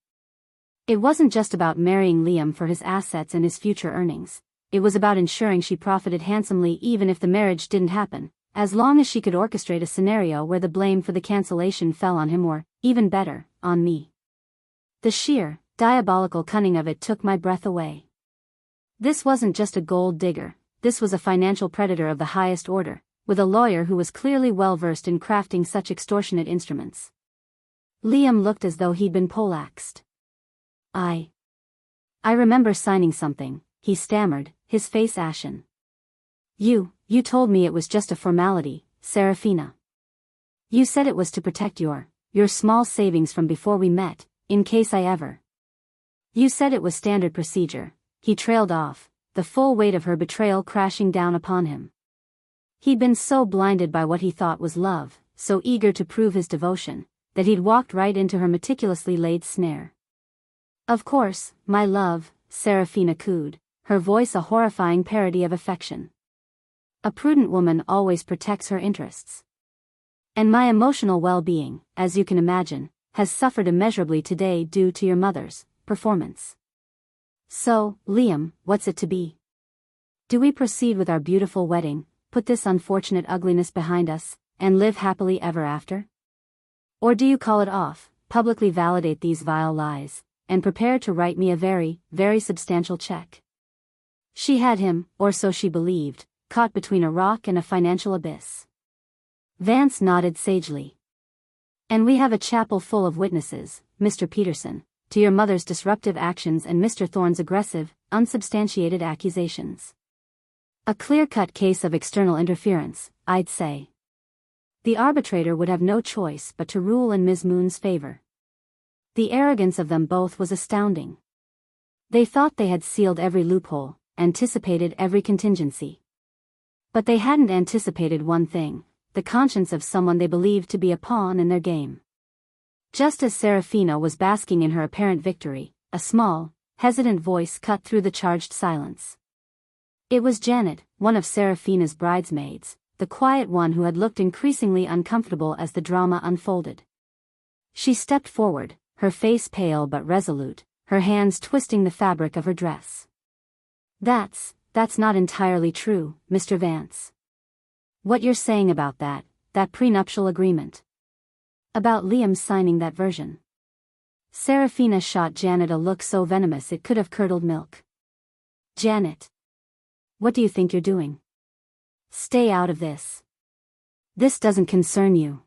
It wasn't just about marrying Liam for his assets and his future earnings. It was about ensuring she profited handsomely even if the marriage didn't happen, as long as she could orchestrate a scenario where the blame for the cancellation fell on him or, even better, on me. The sheer, diabolical cunning of it took my breath away. This wasn't just a gold digger, this was a financial predator of the highest order, with a lawyer who was clearly well-versed in crafting such extortionate instruments. Liam looked as though he'd been poleaxed. I remember signing something, he stammered, his face ashen. You told me it was just a formality, Serafina. You said it was to protect your small savings from before we met, in case I ever. You said it was standard procedure. He trailed off, the full weight of her betrayal crashing down upon him. He'd been so blinded by what he thought was love, so eager to prove his devotion, that he'd walked right into her meticulously laid snare. Of course, my love, Serafina cooed, her voice a horrifying parody of affection. A prudent woman always protects her interests. And my emotional well-being, as you can imagine, has suffered immeasurably today due to your mother's performance. So, Liam, what's it to be? Do we proceed with our beautiful wedding, put this unfortunate ugliness behind us, and live happily ever after? Or do you call it off, publicly validate these vile lies, and prepare to write me a very, very substantial check? She had him, or so she believed, caught between a rock and a financial abyss. Vance nodded sagely. And we have a chapel full of witnesses, Mr. Peterson, to your mother's disruptive actions and Mr. Thorne's aggressive, unsubstantiated accusations. A clear-cut case of external interference, I'd say. The arbitrator would have no choice but to rule in Ms. Moon's favor. The arrogance of them both was astounding. They thought they had sealed every loophole, anticipated every contingency. But they hadn't anticipated one thing, the conscience of someone they believed to be a pawn in their game. Just as Serafina was basking in her apparent victory, a small, hesitant voice cut through the charged silence. It was Janet, one of Serafina's bridesmaids, the quiet one who had looked increasingly uncomfortable as the drama unfolded. She stepped forward, her face pale but resolute, her hands twisting the fabric of her dress. That's not entirely true, Mr. Vance. What you're saying about that prenuptial agreement. About Liam signing that version. Serafina shot Janet a look so venomous it could have curdled milk. Janet. What do you think you're doing? Stay out of this. This doesn't concern you.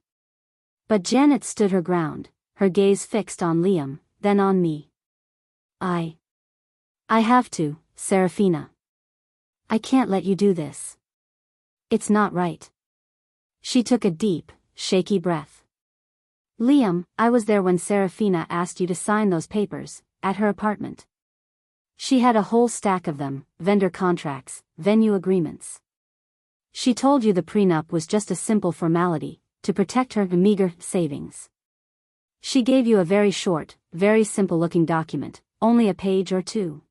But Janet stood her ground, her gaze fixed on Liam, then on me. I have to, Serafina. I can't let you do this. It's not right. She took a deep, shaky breath. Liam, I was there when Serafina asked you to sign those papers, at her apartment. She had a whole stack of them, vendor contracts, venue agreements. She told you the prenup was just a simple formality, to protect her meager savings. She gave you a very short, very simple-looking document, only a page or two.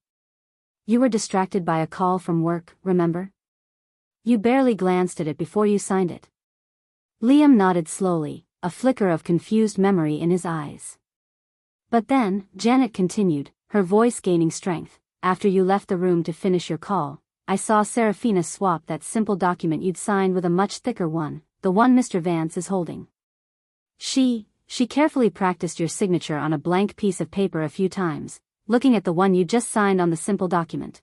You were distracted by a call from work, remember? You barely glanced at it before you signed it. Liam nodded slowly, a flicker of confused memory in his eyes. But then, Janet continued, her voice gaining strength, after you left the room to finish your call, I saw Serafina swap that simple document you'd signed with a much thicker one, the one Mr. Vance is holding. She carefully practiced your signature on a blank piece of paper a few times, looking at the one you just signed on the simple document.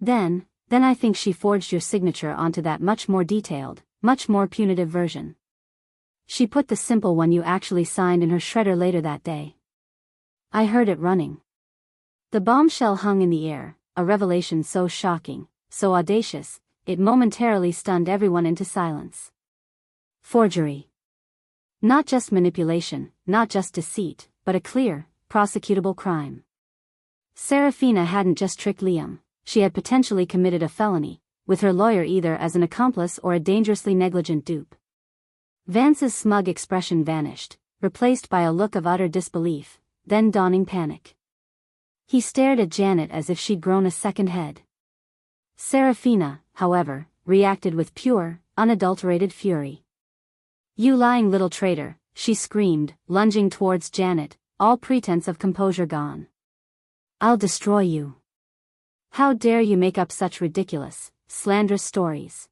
Then I think she forged your signature onto that much more detailed, much more punitive version. She put the simple one you actually signed in her shredder later that day. I heard it running. The bombshell hung in the air, a revelation so shocking, so audacious, it momentarily stunned everyone into silence. Forgery. Not just manipulation, not just deceit, but a clear, prosecutable crime. Serafina hadn't just tricked Liam, she had potentially committed a felony, with her lawyer either as an accomplice or a dangerously negligent dupe. Vance's smug expression vanished, replaced by a look of utter disbelief, then dawning panic. He stared at Janet as if she'd grown a second head. Serafina, however, reacted with pure, unadulterated fury. "You lying little traitor," she screamed, lunging towards Janet, all pretense of composure gone. "I'll destroy you. How dare you make up such ridiculous, slanderous stories?"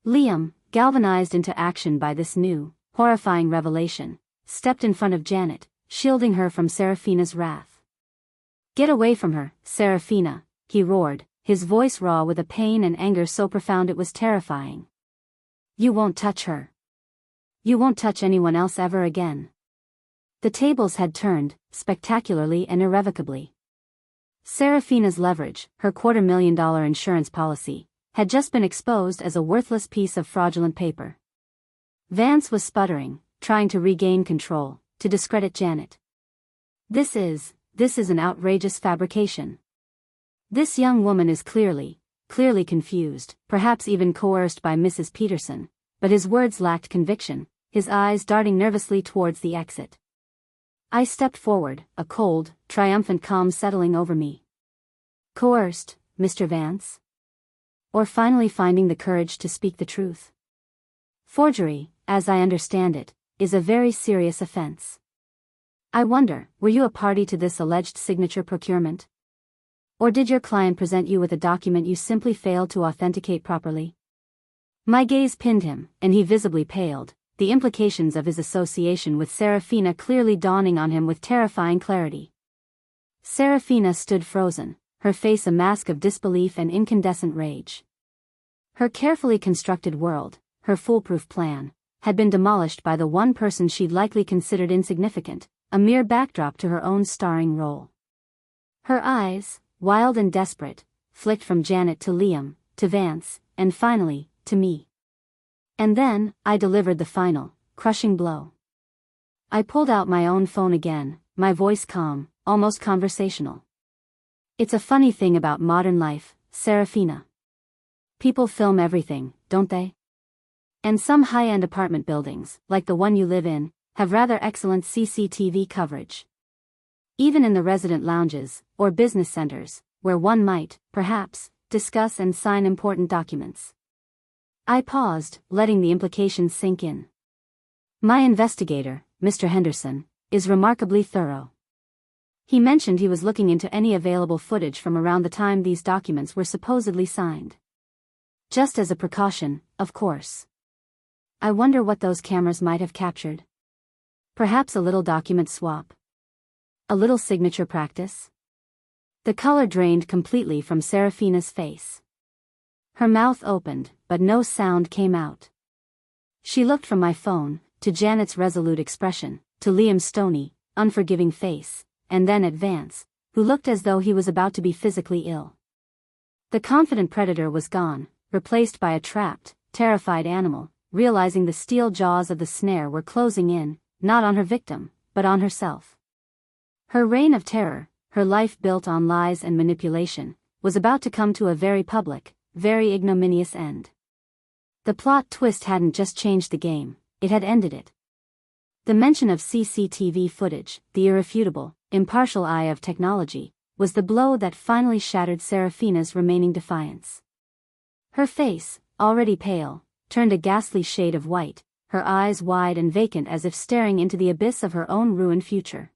Liam, galvanized into action by this new, horrifying revelation, stepped in front of Janet, shielding her from Serafina's wrath. "Get away from her, Serafina," he roared, his voice raw with a pain and anger so profound it was terrifying. "You won't touch her. You won't touch anyone else ever again." The tables had turned, spectacularly and irrevocably. Serafina's leverage, her $250,000 insurance policy, had just been exposed as a worthless piece of fraudulent paper. Vance was sputtering, trying to regain control, to discredit Janet. This is an outrageous fabrication. This young woman is clearly confused, perhaps even coerced by Mrs. Peterson, but his words lacked conviction, his eyes darting nervously towards the exit. I stepped forward, a cold, triumphant calm settling over me. "Coerced, Mr. Vance? Or finally finding the courage to speak the truth? Forgery, as I understand it, is a very serious offense. I wonder, were you a party to this alleged signature procurement? Or did your client present you with a document you simply failed to authenticate properly?" My gaze pinned him, and he visibly paled, the implications of his association with Serafina clearly dawning on him with terrifying clarity. Serafina stood frozen, her face a mask of disbelief and incandescent rage. Her carefully constructed world, her foolproof plan, had been demolished by the one person she'd likely considered insignificant, a mere backdrop to her own starring role. Her eyes, wild and desperate, flicked from Janet to Liam, to Vance, and finally, to me. And then, I delivered the final, crushing blow. I pulled out my own phone again, my voice calm, almost conversational. "It's a funny thing about modern life, Serafina. People film everything, don't they? And some high-end apartment buildings, like the one you live in, have rather excellent CCTV coverage. Even in the resident lounges, or business centers, where one might, perhaps, discuss and sign important documents." I paused, letting the implications sink in. "My investigator, Mr. Henderson, is remarkably thorough. He mentioned he was looking into any available footage from around the time these documents were supposedly signed. Just as a precaution, of course. I wonder what those cameras might have captured. Perhaps a little document swap. A little signature practice?" The color drained completely from Serafina's face. Her mouth opened, but no sound came out. She looked from my phone, to Janet's resolute expression, to Liam's stony, unforgiving face, and then at Vance, who looked as though he was about to be physically ill. The confident predator was gone, replaced by a trapped, terrified animal, realizing the steel jaws of the snare were closing in, not on her victim, but on herself. Her reign of terror, her life built on lies and manipulation, was about to come to a very public, very ignominious end. The plot twist hadn't just changed the game, it had ended it. The mention of CCTV footage, the irrefutable, impartial eye of technology, was the blow that finally shattered Serafina's remaining defiance. Her face, already pale, turned a ghastly shade of white, her eyes wide and vacant as if staring into the abyss of her own ruined future.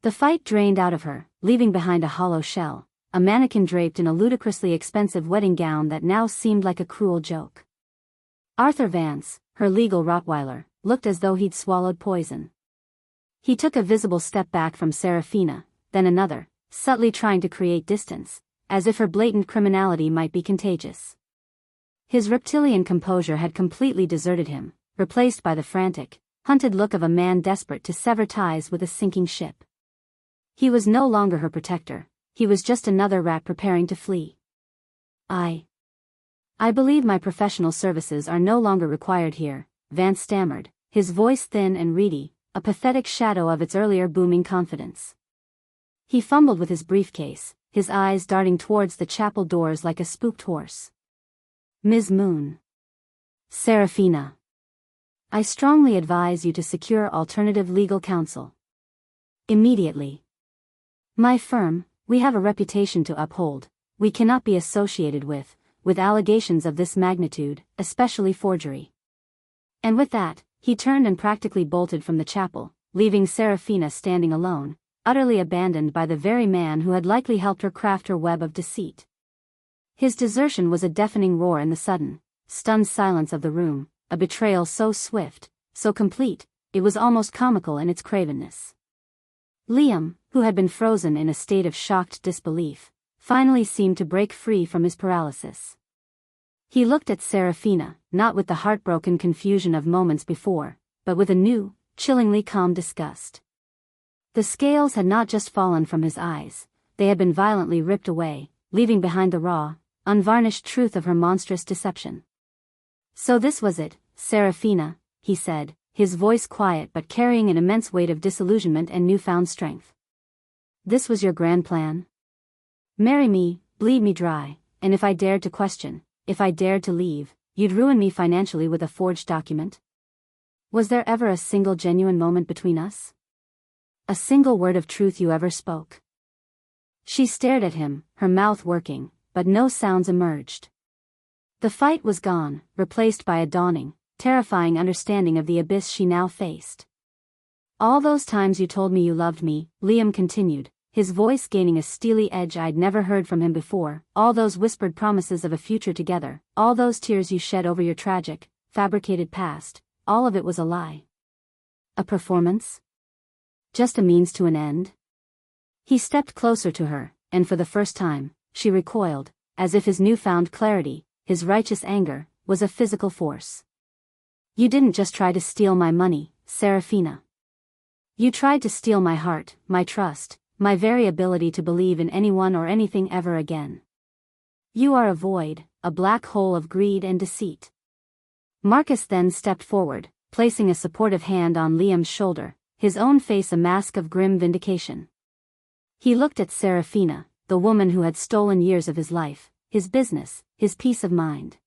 The fight drained out of her, leaving behind a hollow shell, a mannequin draped in a ludicrously expensive wedding gown that now seemed like a cruel joke. Arthur Vance, her legal Rottweiler, looked as though he'd swallowed poison. He took a visible step back from Serafina, then another, subtly trying to create distance, as if her blatant criminality might be contagious. His reptilian composure had completely deserted him, replaced by the frantic, hunted look of a man desperate to sever ties with a sinking ship. He was no longer her protector, he was just another rat preparing to flee. I believe my professional services are no longer required here, Vance stammered, his voice thin and reedy, a pathetic shadow of its earlier booming confidence. He fumbled with his briefcase, his eyes darting towards the chapel doors like a spooked horse. Ms. Moon. Serafina. I strongly advise you to secure alternative legal counsel. Immediately. My firm, we have a reputation to uphold, we cannot be associated with allegations of this magnitude, especially forgery. And with that, he turned and practically bolted from the chapel, leaving Serafina standing alone, utterly abandoned by the very man who had likely helped her craft her web of deceit. His desertion was a deafening roar in the sudden, stunned silence of the room, a betrayal so swift, so complete, it was almost comical in its cravenness. Liam, who had been frozen in a state of shocked disbelief, finally seemed to break free from his paralysis. He looked at Serafina, not with the heartbroken confusion of moments before, but with a new, chillingly calm disgust. The scales had not just fallen from his eyes, they had been violently ripped away, leaving behind the raw, unvarnished truth of her monstrous deception. So this was it, Serafina, he said, his voice quiet but carrying an immense weight of disillusionment and newfound strength. This was your grand plan? Marry me, bleed me dry, and if I dared to question, if I dared to leave, you'd ruin me financially with a forged document? Was there ever a single genuine moment between us? A single word of truth you ever spoke? She stared at him, her mouth working, but no sounds emerged. The fight was gone, replaced by a dawning, terrifying understanding of the abyss she now faced. All those times you told me you loved me, Liam continued, his voice gaining a steely edge I'd never heard from him before, all those whispered promises of a future together, all those tears you shed over your tragic, fabricated past, all of it was a lie. A performance? Just a means to an end? He stepped closer to her, and for the first time, she recoiled, as if his newfound clarity, his righteous anger, was a physical force. You didn't just try to steal my money, Serafina. You tried to steal my heart, my trust, my very ability to believe in anyone or anything ever again. You are a void, a black hole of greed and deceit. Marcus then stepped forward, placing a supportive hand on Liam's shoulder, his own face a mask of grim vindication. He looked at Serafina, the woman who had stolen years of his life, his business, his peace of mind.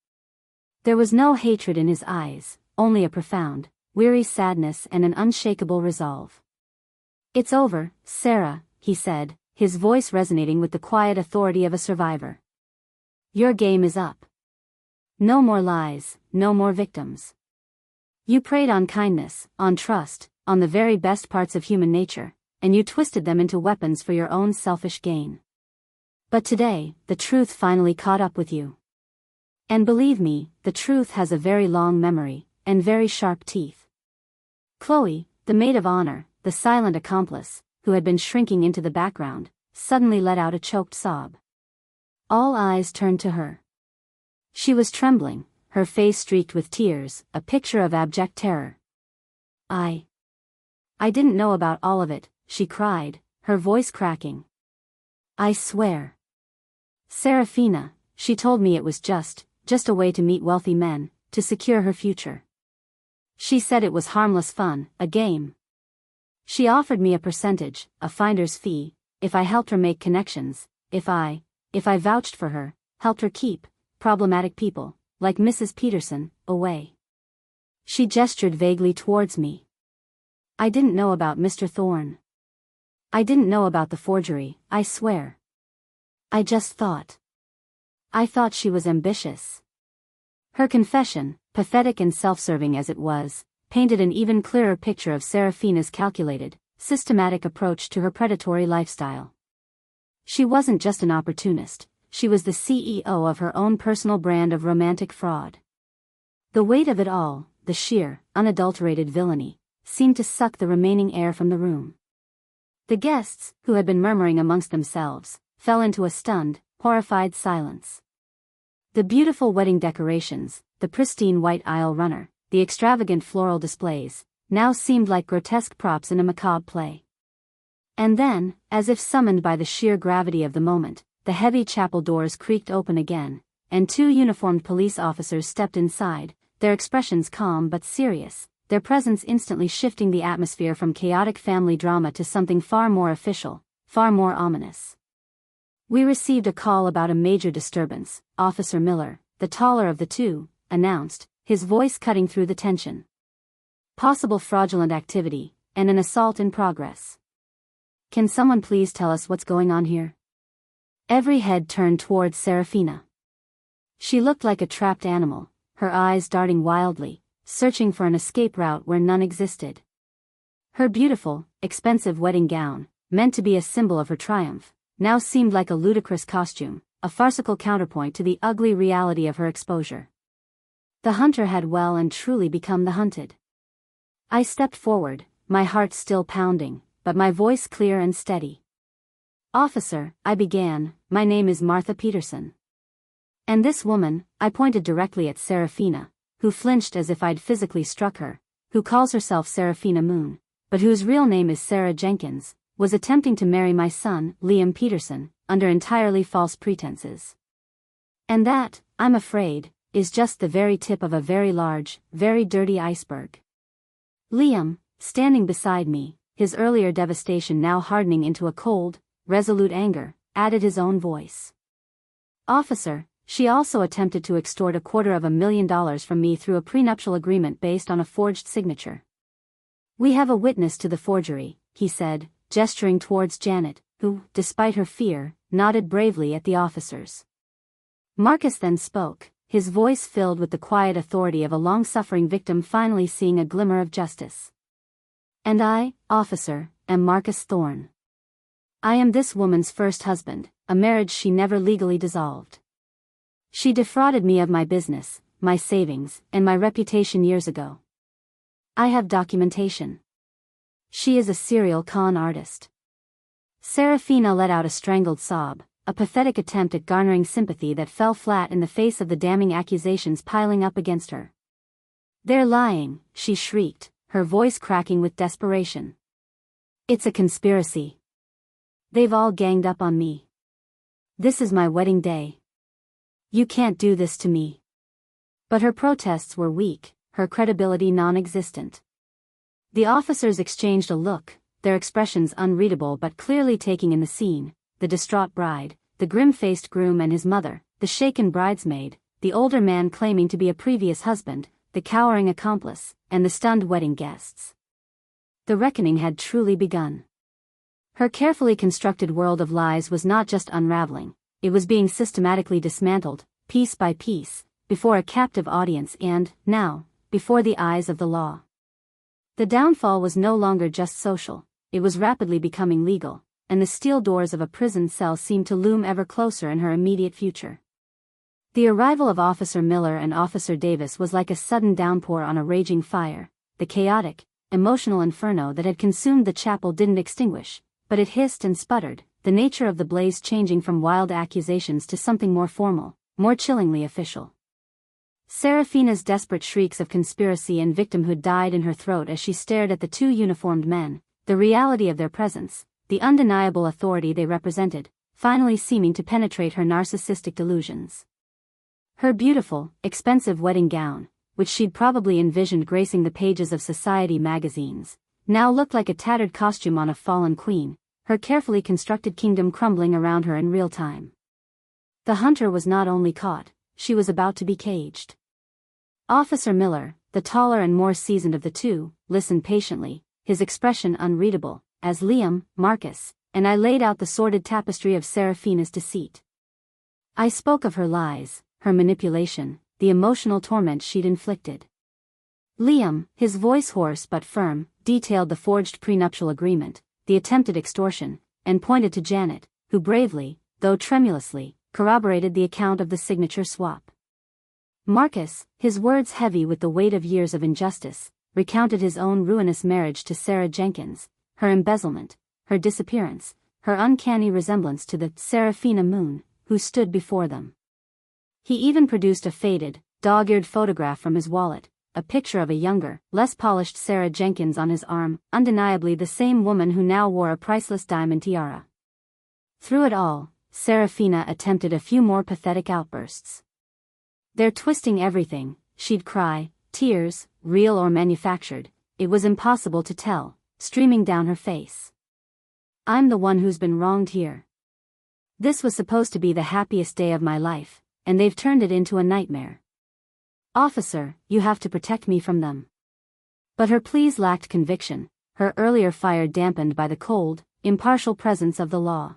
There was no hatred in his eyes, only a profound, weary sadness and an unshakable resolve. It's over, Sarah, he said, his voice resonating with the quiet authority of a survivor. Your game is up. No more lies, no more victims. You preyed on kindness, on trust, on the very best parts of human nature, and you twisted them into weapons for your own selfish gain. But today, the truth finally caught up with you. And believe me, the truth has a very long memory, and very sharp teeth. Chloe, the maid of honor, the silent accomplice, who had been shrinking into the background, suddenly let out a choked sob. All eyes turned to her. She was trembling, her face streaked with tears, a picture of abject terror. I didn't know about all of it, she cried, her voice cracking. I swear. Serafina, she told me it was just a way to meet wealthy men, to secure her future. She said it was harmless fun, a game. She offered me a percentage, a finder's fee, if I helped her make connections, if I vouched for her, helped her keep problematic people, like Mrs. Peterson, away. She gestured vaguely towards me. I didn't know about Mr. Thorne. I didn't know about the forgery, I swear. I thought she was ambitious. Her confession, pathetic and self-serving as it was, painted an even clearer picture of Serafina's calculated, systematic approach to her predatory lifestyle. She wasn't just an opportunist, she was the CEO of her own personal brand of romantic fraud. The weight of it all, the sheer, unadulterated villainy, seemed to suck the remaining air from the room. The guests, who had been murmuring amongst themselves, fell into a stunned, horrified silence. The beautiful wedding decorations, the pristine white aisle runner, the the extravagant floral displays, now seemed like grotesque props in a macabre play. And then, as if summoned by the sheer gravity of the moment, the heavy chapel doors creaked open again, and 2 uniformed police officers stepped inside, their expressions calm but serious, their presence instantly shifting the atmosphere from chaotic family drama to something far more official, far more ominous. "We received a call about a major disturbance," Officer Miller, the taller of the 2, announced, his voice cutting through the tension. "Possible fraudulent activity, and an assault in progress. Can someone please tell us what's going on here?" Every head turned towards Serafina. She looked like a trapped animal, her eyes darting wildly, searching for an escape route where none existed. Her beautiful, expensive wedding gown, meant to be a symbol of her triumph, now seemed like a ludicrous costume, a farcical counterpoint to the ugly reality of her exposure. The hunter had well and truly become the hunted. I stepped forward, my heart still pounding, but my voice clear and steady. "Officer," I began, "my name is Martha Peterson. And this woman," I pointed directly at Serafina, who flinched as if I'd physically struck her, "who calls herself Serafina Moon, but whose real name is Sarah Jenkins, was attempting to marry my son, Liam Peterson, under entirely false pretenses. And that, I'm afraid, is just the very tip of a very large, very dirty iceberg." Liam, standing beside me, his earlier devastation now hardening into a cold, resolute anger, added his own voice. "Officer, she also attempted to extort $250,000 from me through a prenuptial agreement based on a forged signature." "We have a witness to the forgery," he said, gesturing towards Janet, who, despite her fear, nodded bravely at the officers. Marcus then spoke, his voice filled with the quiet authority of a long-suffering victim finally seeing a glimmer of justice. "And I, officer, am Marcus Thorne. I am this woman's first husband, a marriage she never legally dissolved. She defrauded me of my business, my savings, and my reputation years ago. I have documentation. She is a serial con artist." Serafina let out a strangled sob, a pathetic attempt at garnering sympathy that fell flat in the face of the damning accusations piling up against her. "They're lying," she shrieked, her voice cracking with desperation. "It's a conspiracy. They've all ganged up on me. This is my wedding day. You can't do this to me." But her protests were weak, her credibility non-existent. The officers exchanged a look, their expressions unreadable but clearly taking in the scene: the distraught bride, the grim-faced groom and his mother, the shaken bridesmaid, the older man claiming to be a previous husband, the cowering accomplice, and the stunned wedding guests. The reckoning had truly begun. Her carefully constructed world of lies was not just unraveling, it was being systematically dismantled, piece by piece, before a captive audience and, now, before the eyes of the law. The downfall was no longer just social, it was rapidly becoming legal, and the steel doors of a prison cell seemed to loom ever closer in her immediate future. The arrival of Officer Miller and Officer Davis was like a sudden downpour on a raging fire. The chaotic, emotional inferno that had consumed the chapel didn't extinguish, but it hissed and sputtered, the nature of the blaze changing from wild accusations to something more formal, more chillingly official. Serafina's desperate shrieks of conspiracy and victimhood died in her throat as she stared at the 2 uniformed men, the reality of their presence, the undeniable authority they represented, finally seeming to penetrate her narcissistic delusions. Her beautiful, expensive wedding gown, which she'd probably envisioned gracing the pages of society magazines, now looked like a tattered costume on a fallen queen, her carefully constructed kingdom crumbling around her in real time. The hunter was not only caught, she was about to be caged. Officer Miller, the taller and more seasoned of the 2, listened patiently, his expression unreadable, as Liam, Marcus, and I laid out the sordid tapestry of Serafina's deceit. I spoke of her lies, her manipulation, the emotional torment she'd inflicted. Liam, his voice hoarse but firm, detailed the forged prenuptial agreement, the attempted extortion, and pointed to Janet, who bravely, though tremulously, corroborated the account of the signature swap. Marcus, his words heavy with the weight of years of injustice, recounted his own ruinous marriage to Sarah Jenkins, her embezzlement, her disappearance, her uncanny resemblance to the Serafina Moon, who stood before them. He even produced a faded, dog-eared photograph from his wallet, a picture of a younger, less polished Sarah Jenkins on his arm, undeniably the same woman who now wore a priceless diamond tiara. Through it all, Serafina attempted a few more pathetic outbursts. "They're twisting everything," she'd cry, tears, real or manufactured, it was impossible to tell, streaming down her face. "I'm the one who's been wronged here. This was supposed to be the happiest day of my life, and they've turned it into a nightmare. Officer, you have to protect me from them." But her pleas lacked conviction, her earlier fire dampened by the cold, impartial presence of the law.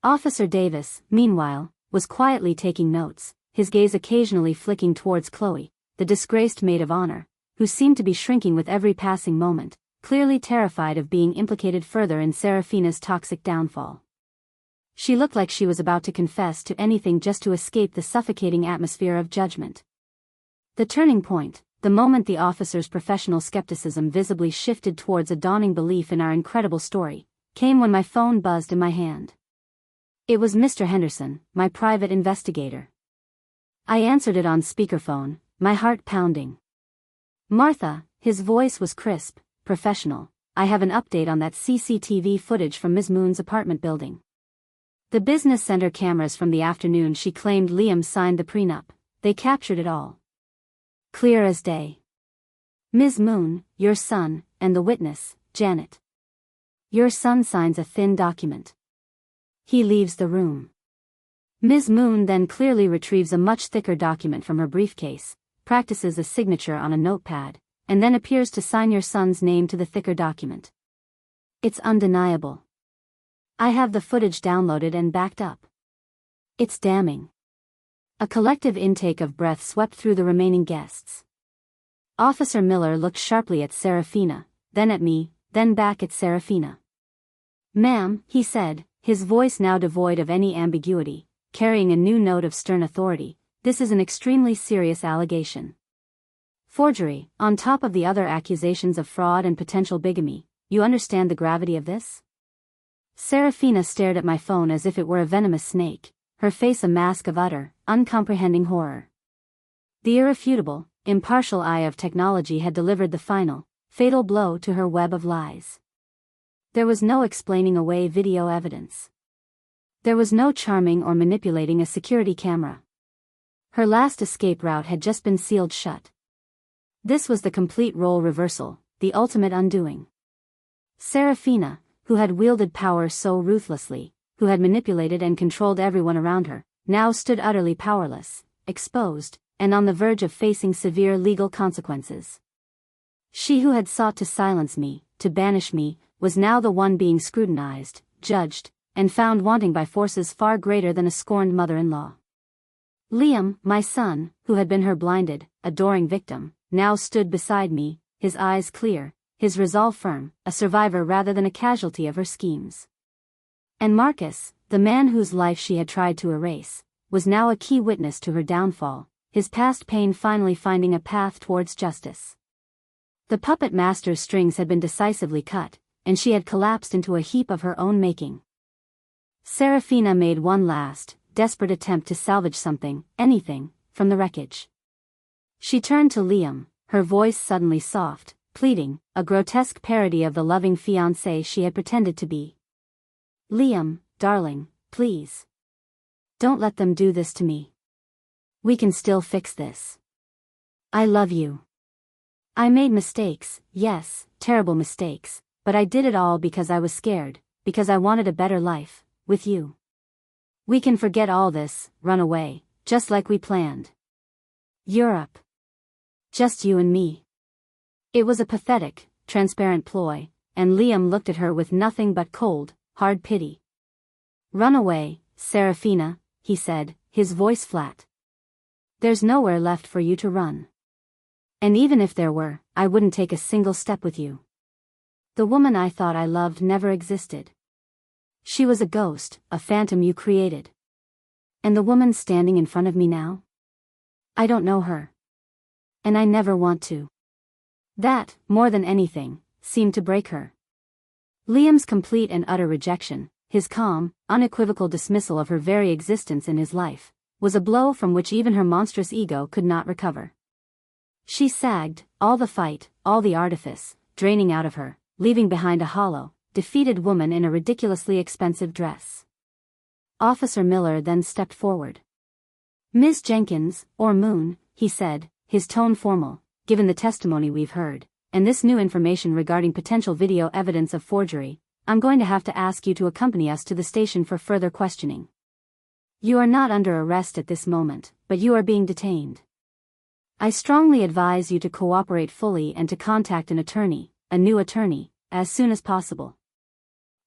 Officer Davis, meanwhile, was quietly taking notes, his gaze occasionally flicking towards Chloe, the disgraced maid of honor, who seemed to be shrinking with every passing moment, clearly terrified of being implicated further in Serafina's toxic downfall. She looked like she was about to confess to anything just to escape the suffocating atmosphere of judgment. The turning point, the moment the officer's professional skepticism visibly shifted towards a dawning belief in our incredible story, came when my phone buzzed in my hand. It was Mr. Henderson, my private investigator. I answered it on speakerphone, my heart pounding. "Martha," his voice was crisp, professional, "I have an update on that CCTV footage from Ms. Moon's apartment building. The business center cameras from the afternoon she claimed Liam signed the prenup, they captured it all. Clear as day. Ms. Moon, your son, and the witness, Janet. Your son signs a thin document. He leaves the room. Ms. Moon then clearly retrieves a much thicker document from her briefcase, practices a signature on a notepad, and then appears to sign your son's name to the thicker document. It's undeniable. I have the footage downloaded and backed up. It's damning." A collective intake of breath swept through the remaining guests. Officer Miller looked sharply at Serafina, then at me, then back at Serafina. "Ma'am," he said, his voice now devoid of any ambiguity, carrying a new note of stern authority, "this is an extremely serious allegation. Forgery, on top of the other accusations of fraud and potential bigamy. You understand the gravity of this?" Serafina stared at my phone as if it were a venomous snake, her face a mask of utter, uncomprehending horror. The irrefutable, impartial eye of technology had delivered the final, fatal blow to her web of lies. There was no explaining away video evidence. There was no charming or manipulating a security camera. Her last escape route had just been sealed shut. This was the complete role reversal, the ultimate undoing. Serafina, who had wielded power so ruthlessly, who had manipulated and controlled everyone around her, now stood utterly powerless, exposed, and on the verge of facing severe legal consequences. She who had sought to silence me, to banish me, was now the one being scrutinized, judged, and found wanting by forces far greater than a scorned mother-in-law. Liam, my son, who had been her blinded, adoring victim, now stood beside me, his eyes clear, his resolve firm, a survivor rather than a casualty of her schemes. And Marcus, the man whose life she had tried to erase, was now a key witness to her downfall, his past pain finally finding a path towards justice. The puppet master's strings had been decisively cut, and she had collapsed into a heap of her own making. Serafina made one last, desperate attempt to salvage something, anything, from the wreckage. She turned to Liam, her voice suddenly soft, pleading, a grotesque parody of the loving fiancé she had pretended to be. "Liam, darling, please. Don't let them do this to me. We can still fix this. I love you. I made mistakes, yes, terrible mistakes, but I did it all because I was scared, because I wanted a better life, with you. We can forget all this, run away, just like we planned. Europe. Just you and me." It was a pathetic, transparent ploy, and Liam looked at her with nothing but cold, hard pity. "Run away, Serafina," he said, his voice flat. "There's nowhere left for you to run. And even if there were, I wouldn't take a single step with you. The woman I thought I loved never existed. She was a ghost, a phantom you created. And the woman standing in front of me now? I don't know her. And I never want to." That, more than anything, seemed to break her. Liam's complete and utter rejection, his calm, unequivocal dismissal of her very existence in his life, was a blow from which even her monstrous ego could not recover. She sagged, all the fight, all the artifice, draining out of her, leaving behind a hollow, defeated woman in a ridiculously expensive dress. Officer Miller then stepped forward. "Miss Jenkins, or Moon," he said, his tone formal, "given the testimony we've heard, and this new information regarding potential video evidence of forgery, I'm going to have to ask you to accompany us to the station for further questioning. You are not under arrest at this moment, but you are being detained. I strongly advise you to cooperate fully and to contact an attorney, a new attorney, as soon as possible."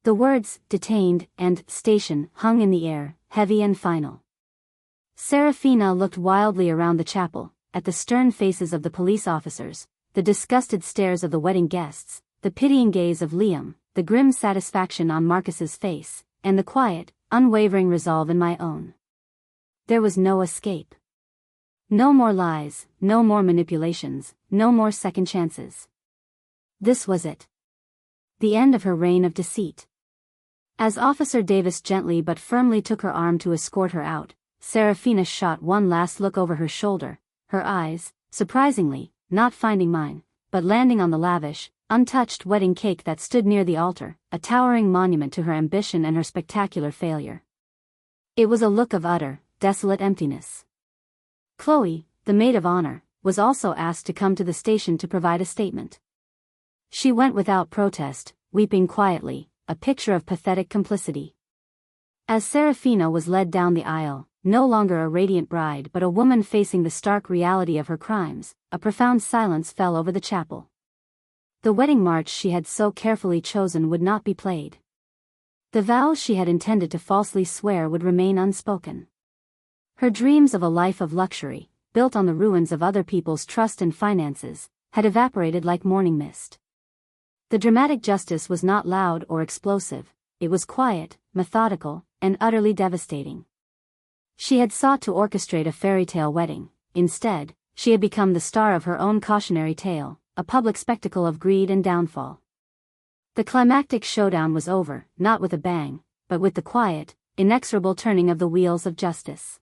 The words, "detained," and "station," hung in the air, heavy and final. Serafina looked wildly around the chapel, at the stern faces of the police officers, the disgusted stares of the wedding guests, the pitying gaze of Liam, the grim satisfaction on Marcus's face, and the quiet, unwavering resolve in my own. There was no escape. No more lies, no more manipulations, no more second chances. This was it. The end of her reign of deceit. As Officer Davis gently but firmly took her arm to escort her out, Serafina shot one last look over her shoulder, her eyes, surprisingly, not finding mine, but landing on the lavish, untouched wedding cake that stood near the altar, a towering monument to her ambition and her spectacular failure. It was a look of utter, desolate emptiness. Chloe, the maid of honor, was also asked to come to the station to provide a statement. She went without protest, weeping quietly, a picture of pathetic complicity. As Serafina was led down the aisle, no longer a radiant bride but a woman facing the stark reality of her crimes, a profound silence fell over the chapel. The wedding march she had so carefully chosen would not be played. The vows she had intended to falsely swear would remain unspoken. Her dreams of a life of luxury, built on the ruins of other people's trust and finances, had evaporated like morning mist. The dramatic justice was not loud or explosive, it was quiet, methodical, and utterly devastating. She had sought to orchestrate a fairy tale wedding. Instead, she had become the star of her own cautionary tale, a public spectacle of greed and downfall. The climactic showdown was over, not with a bang, but with the quiet, inexorable turning of the wheels of justice.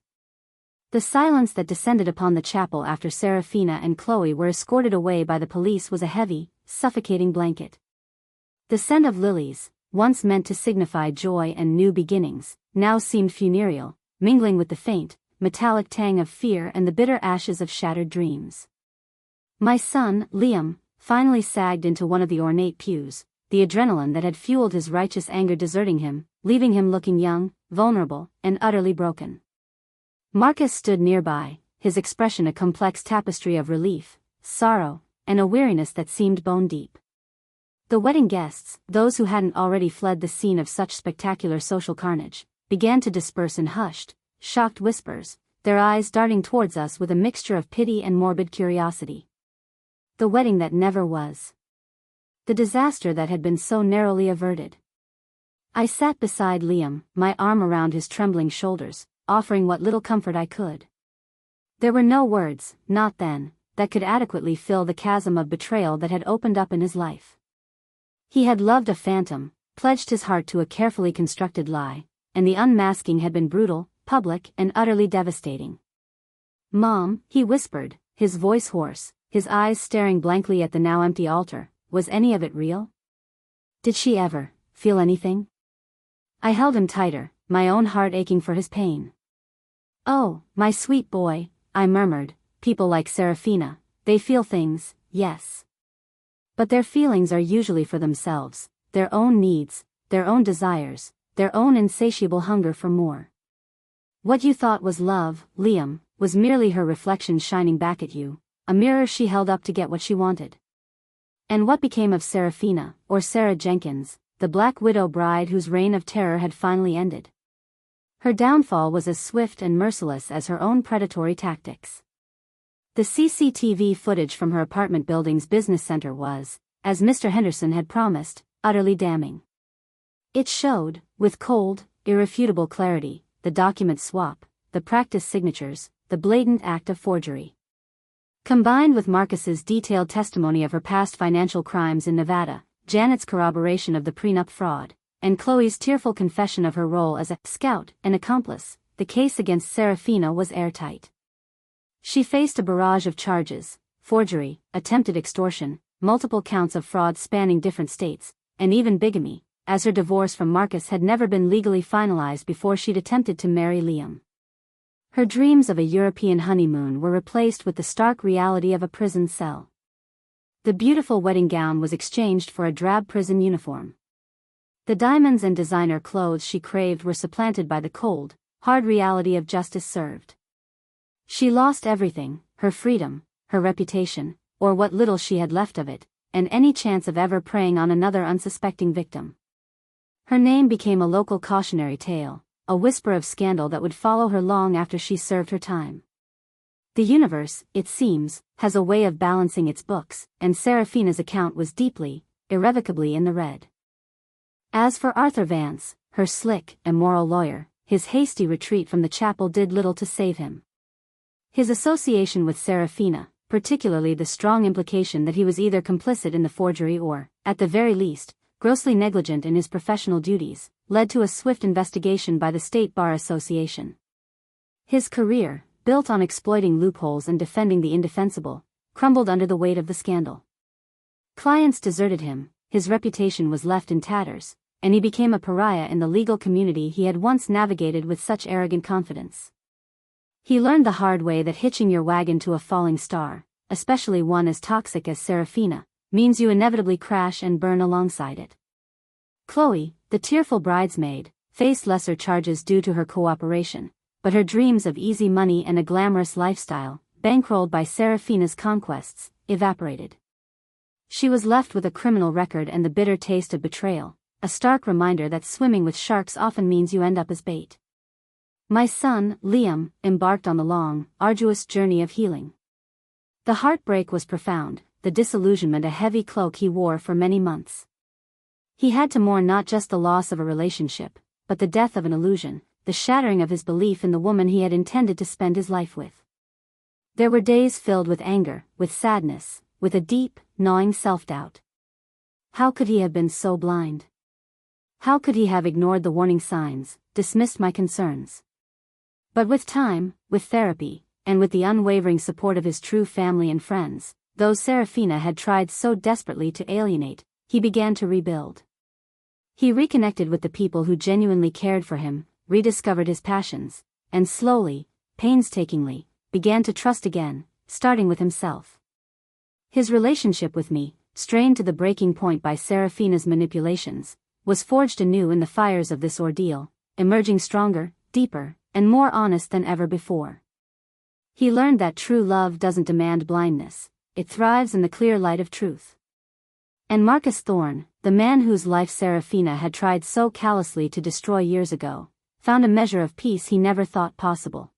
The silence that descended upon the chapel after Serafina and Chloe were escorted away by the police was a heavy, suffocating blanket. The scent of lilies, once meant to signify joy and new beginnings, now seemed funereal, mingling with the faint, metallic tang of fear and the bitter ashes of shattered dreams. My son, Liam, finally sagged into one of the ornate pews, the adrenaline that had fueled his righteous anger deserting him, leaving him looking young, vulnerable, and utterly broken. Marcus stood nearby, his expression a complex tapestry of relief, sorrow, and a weariness that seemed bone-deep. The wedding guests, those who hadn't already fled the scene of such spectacular social carnage, began to disperse in hushed, shocked whispers, their eyes darting towards us with a mixture of pity and morbid curiosity. The wedding that never was. The disaster that had been so narrowly averted. I sat beside Liam, my arm around his trembling shoulders, offering what little comfort I could. There were no words, not then, that could adequately fill the chasm of betrayal that had opened up in his life. He had loved a phantom, pledged his heart to a carefully constructed lie, and the unmasking had been brutal, public, and utterly devastating. "Mom," he whispered, his voice hoarse, his eyes staring blankly at the now empty altar, "was any of it real? Did she ever feel anything?" I held him tighter, my own heart aching for his pain. "Oh, my sweet boy," I murmured, "people like Serafina, they feel things, yes. But their feelings are usually for themselves, their own needs, their own desires, their own insatiable hunger for more. What you thought was love, Liam, was merely her reflection shining back at you, a mirror she held up to get what she wanted." And what became of Serafina, or Sarah Jenkins, the Black Widow bride whose reign of terror had finally ended? Her downfall was as swift and merciless as her own predatory tactics. The CCTV footage from her apartment building's business center was, as Mr. Henderson had promised, utterly damning. It showed, with cold, irrefutable clarity, the document swap, the practice signatures, the blatant act of forgery. Combined with Marcus's detailed testimony of her past financial crimes in Nevada, Janet's corroboration of the prenup fraud, and Chloe's tearful confession of her role as a scout and accomplice, the case against Serafina was airtight. She faced a barrage of charges, forgery, attempted extortion, multiple counts of fraud spanning different states, and even bigamy, as her divorce from Marcus had never been legally finalized before she'd attempted to marry Liam. Her dreams of a European honeymoon were replaced with the stark reality of a prison cell. The beautiful wedding gown was exchanged for a drab prison uniform. The diamonds and designer clothes she craved were supplanted by the cold, hard reality of justice served. She lost everything, her freedom, her reputation, or what little she had left of it, and any chance of ever preying on another unsuspecting victim. Her name became a local cautionary tale, a whisper of scandal that would follow her long after she served her time. The universe, it seems, has a way of balancing its books, and Seraphina's account was deeply, irrevocably in the red. As for Arthur Vance, her slick, immoral lawyer, his hasty retreat from the chapel did little to save him. His association with Seraphina, particularly the strong implication that he was either complicit in the forgery or, at the very least, grossly negligent in his professional duties, led to a swift investigation by the State Bar Association. His career, built on exploiting loopholes and defending the indefensible, crumbled under the weight of the scandal. Clients deserted him, his reputation was left in tatters, and he became a pariah in the legal community he had once navigated with such arrogant confidence. He learned the hard way that hitching your wagon to a falling star, especially one as toxic as Seraphina, means you inevitably crash and burn alongside it. Chloe, the tearful bridesmaid, faced lesser charges due to her cooperation, but her dreams of easy money and a glamorous lifestyle, bankrolled by Seraphina's conquests, evaporated. She was left with a criminal record and the bitter taste of betrayal, a stark reminder that swimming with sharks often means you end up as bait. My son, Liam, embarked on the long, arduous journey of healing. The heartbreak was profound, the disillusionment a heavy cloak he wore for many months. He had to mourn not just the loss of a relationship, but the death of an illusion, the shattering of his belief in the woman he had intended to spend his life with. There were days filled with anger, with sadness, with a deep, gnawing self-doubt. How could he have been so blind? How could he have ignored the warning signs, dismissed my concerns? But with time, with therapy, and with the unwavering support of his true family and friends, though Seraphina had tried so desperately to alienate, he began to rebuild. He reconnected with the people who genuinely cared for him, rediscovered his passions, and slowly, painstakingly, began to trust again, starting with himself. His relationship with me, strained to the breaking point by Seraphina's manipulations, was forged anew in the fires of this ordeal, emerging stronger, deeper, and more honest than ever before. He learned that true love doesn't demand blindness, it thrives in the clear light of truth. And Marcus Thorne, the man whose life Seraphina had tried so callously to destroy years ago, found a measure of peace he never thought possible.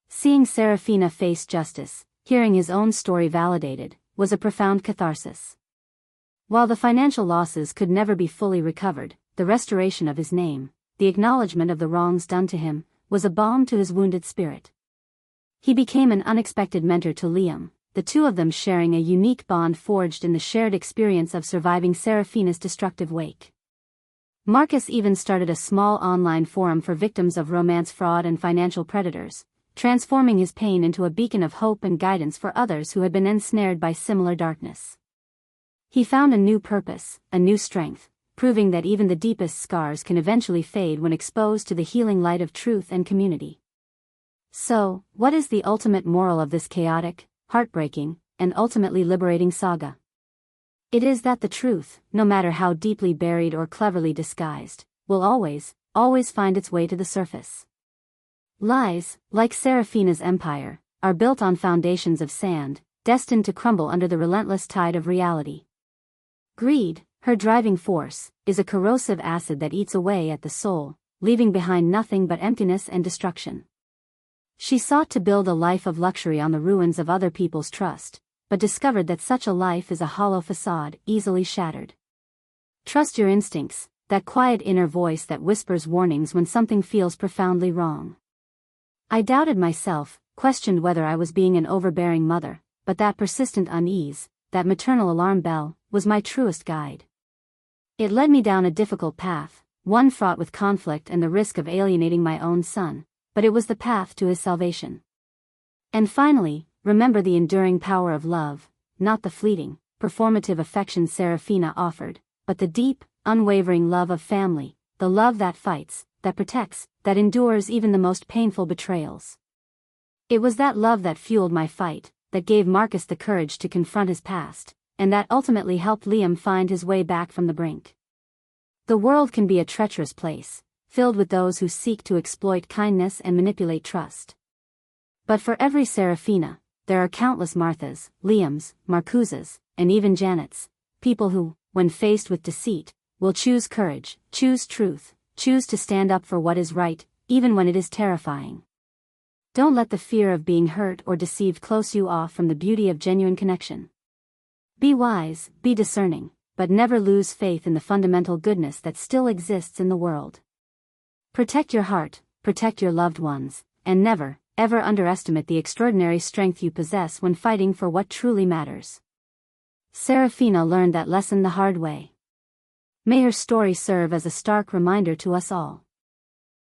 Seeing Seraphina face justice, hearing his own story validated, was a profound catharsis. While the financial losses could never be fully recovered, the restoration of his name, the acknowledgement of the wrongs done to him, was a balm to his wounded spirit. He became an unexpected mentor to Liam, the two of them sharing a unique bond forged in the shared experience of surviving Seraphina's destructive wake. Marcus even started a small online forum for victims of romance fraud and financial predators, transforming his pain into a beacon of hope and guidance for others who had been ensnared by similar darkness. He found a new purpose, a new strength, proving that even the deepest scars can eventually fade when exposed to the healing light of truth and community. So, what is the ultimate moral of this chaotic, heartbreaking, and ultimately liberating saga? It is that the truth, no matter how deeply buried or cleverly disguised, will always, always find its way to the surface. Lies, like Seraphina's empire, are built on foundations of sand, destined to crumble under the relentless tide of reality. Greed, her driving force, is a corrosive acid that eats away at the soul, leaving behind nothing but emptiness and destruction. She sought to build a life of luxury on the ruins of other people's trust, but discovered that such a life is a hollow facade, easily shattered. Trust your instincts, that quiet inner voice that whispers warnings when something feels profoundly wrong. I doubted myself, questioned whether I was being an overbearing mother, but that persistent unease, that maternal alarm bell, was my truest guide. It led me down a difficult path, one fraught with conflict and the risk of alienating my own son, but it was the path to his salvation. And finally, remember the enduring power of love, not the fleeting, performative affection Serafina offered, but the deep, unwavering love of family, the love that fights, that protects, that endures even the most painful betrayals. It was that love that fueled my fight, that gave Marcus the courage to confront his past, and that ultimately helped Liam find his way back from the brink. The world can be a treacherous place, filled with those who seek to exploit kindness and manipulate trust. But for every Serafina, there are countless Marthas, Liams, Marcuses, and even Janets, people who, when faced with deceit, will choose courage, choose truth, choose to stand up for what is right, even when it is terrifying. Don't let the fear of being hurt or deceived close you off from the beauty of genuine connection. Be wise, be discerning, but never lose faith in the fundamental goodness that still exists in the world. Protect your heart, protect your loved ones, and never, ever underestimate the extraordinary strength you possess when fighting for what truly matters. Serafina learned that lesson the hard way. May her story serve as a stark reminder to us all.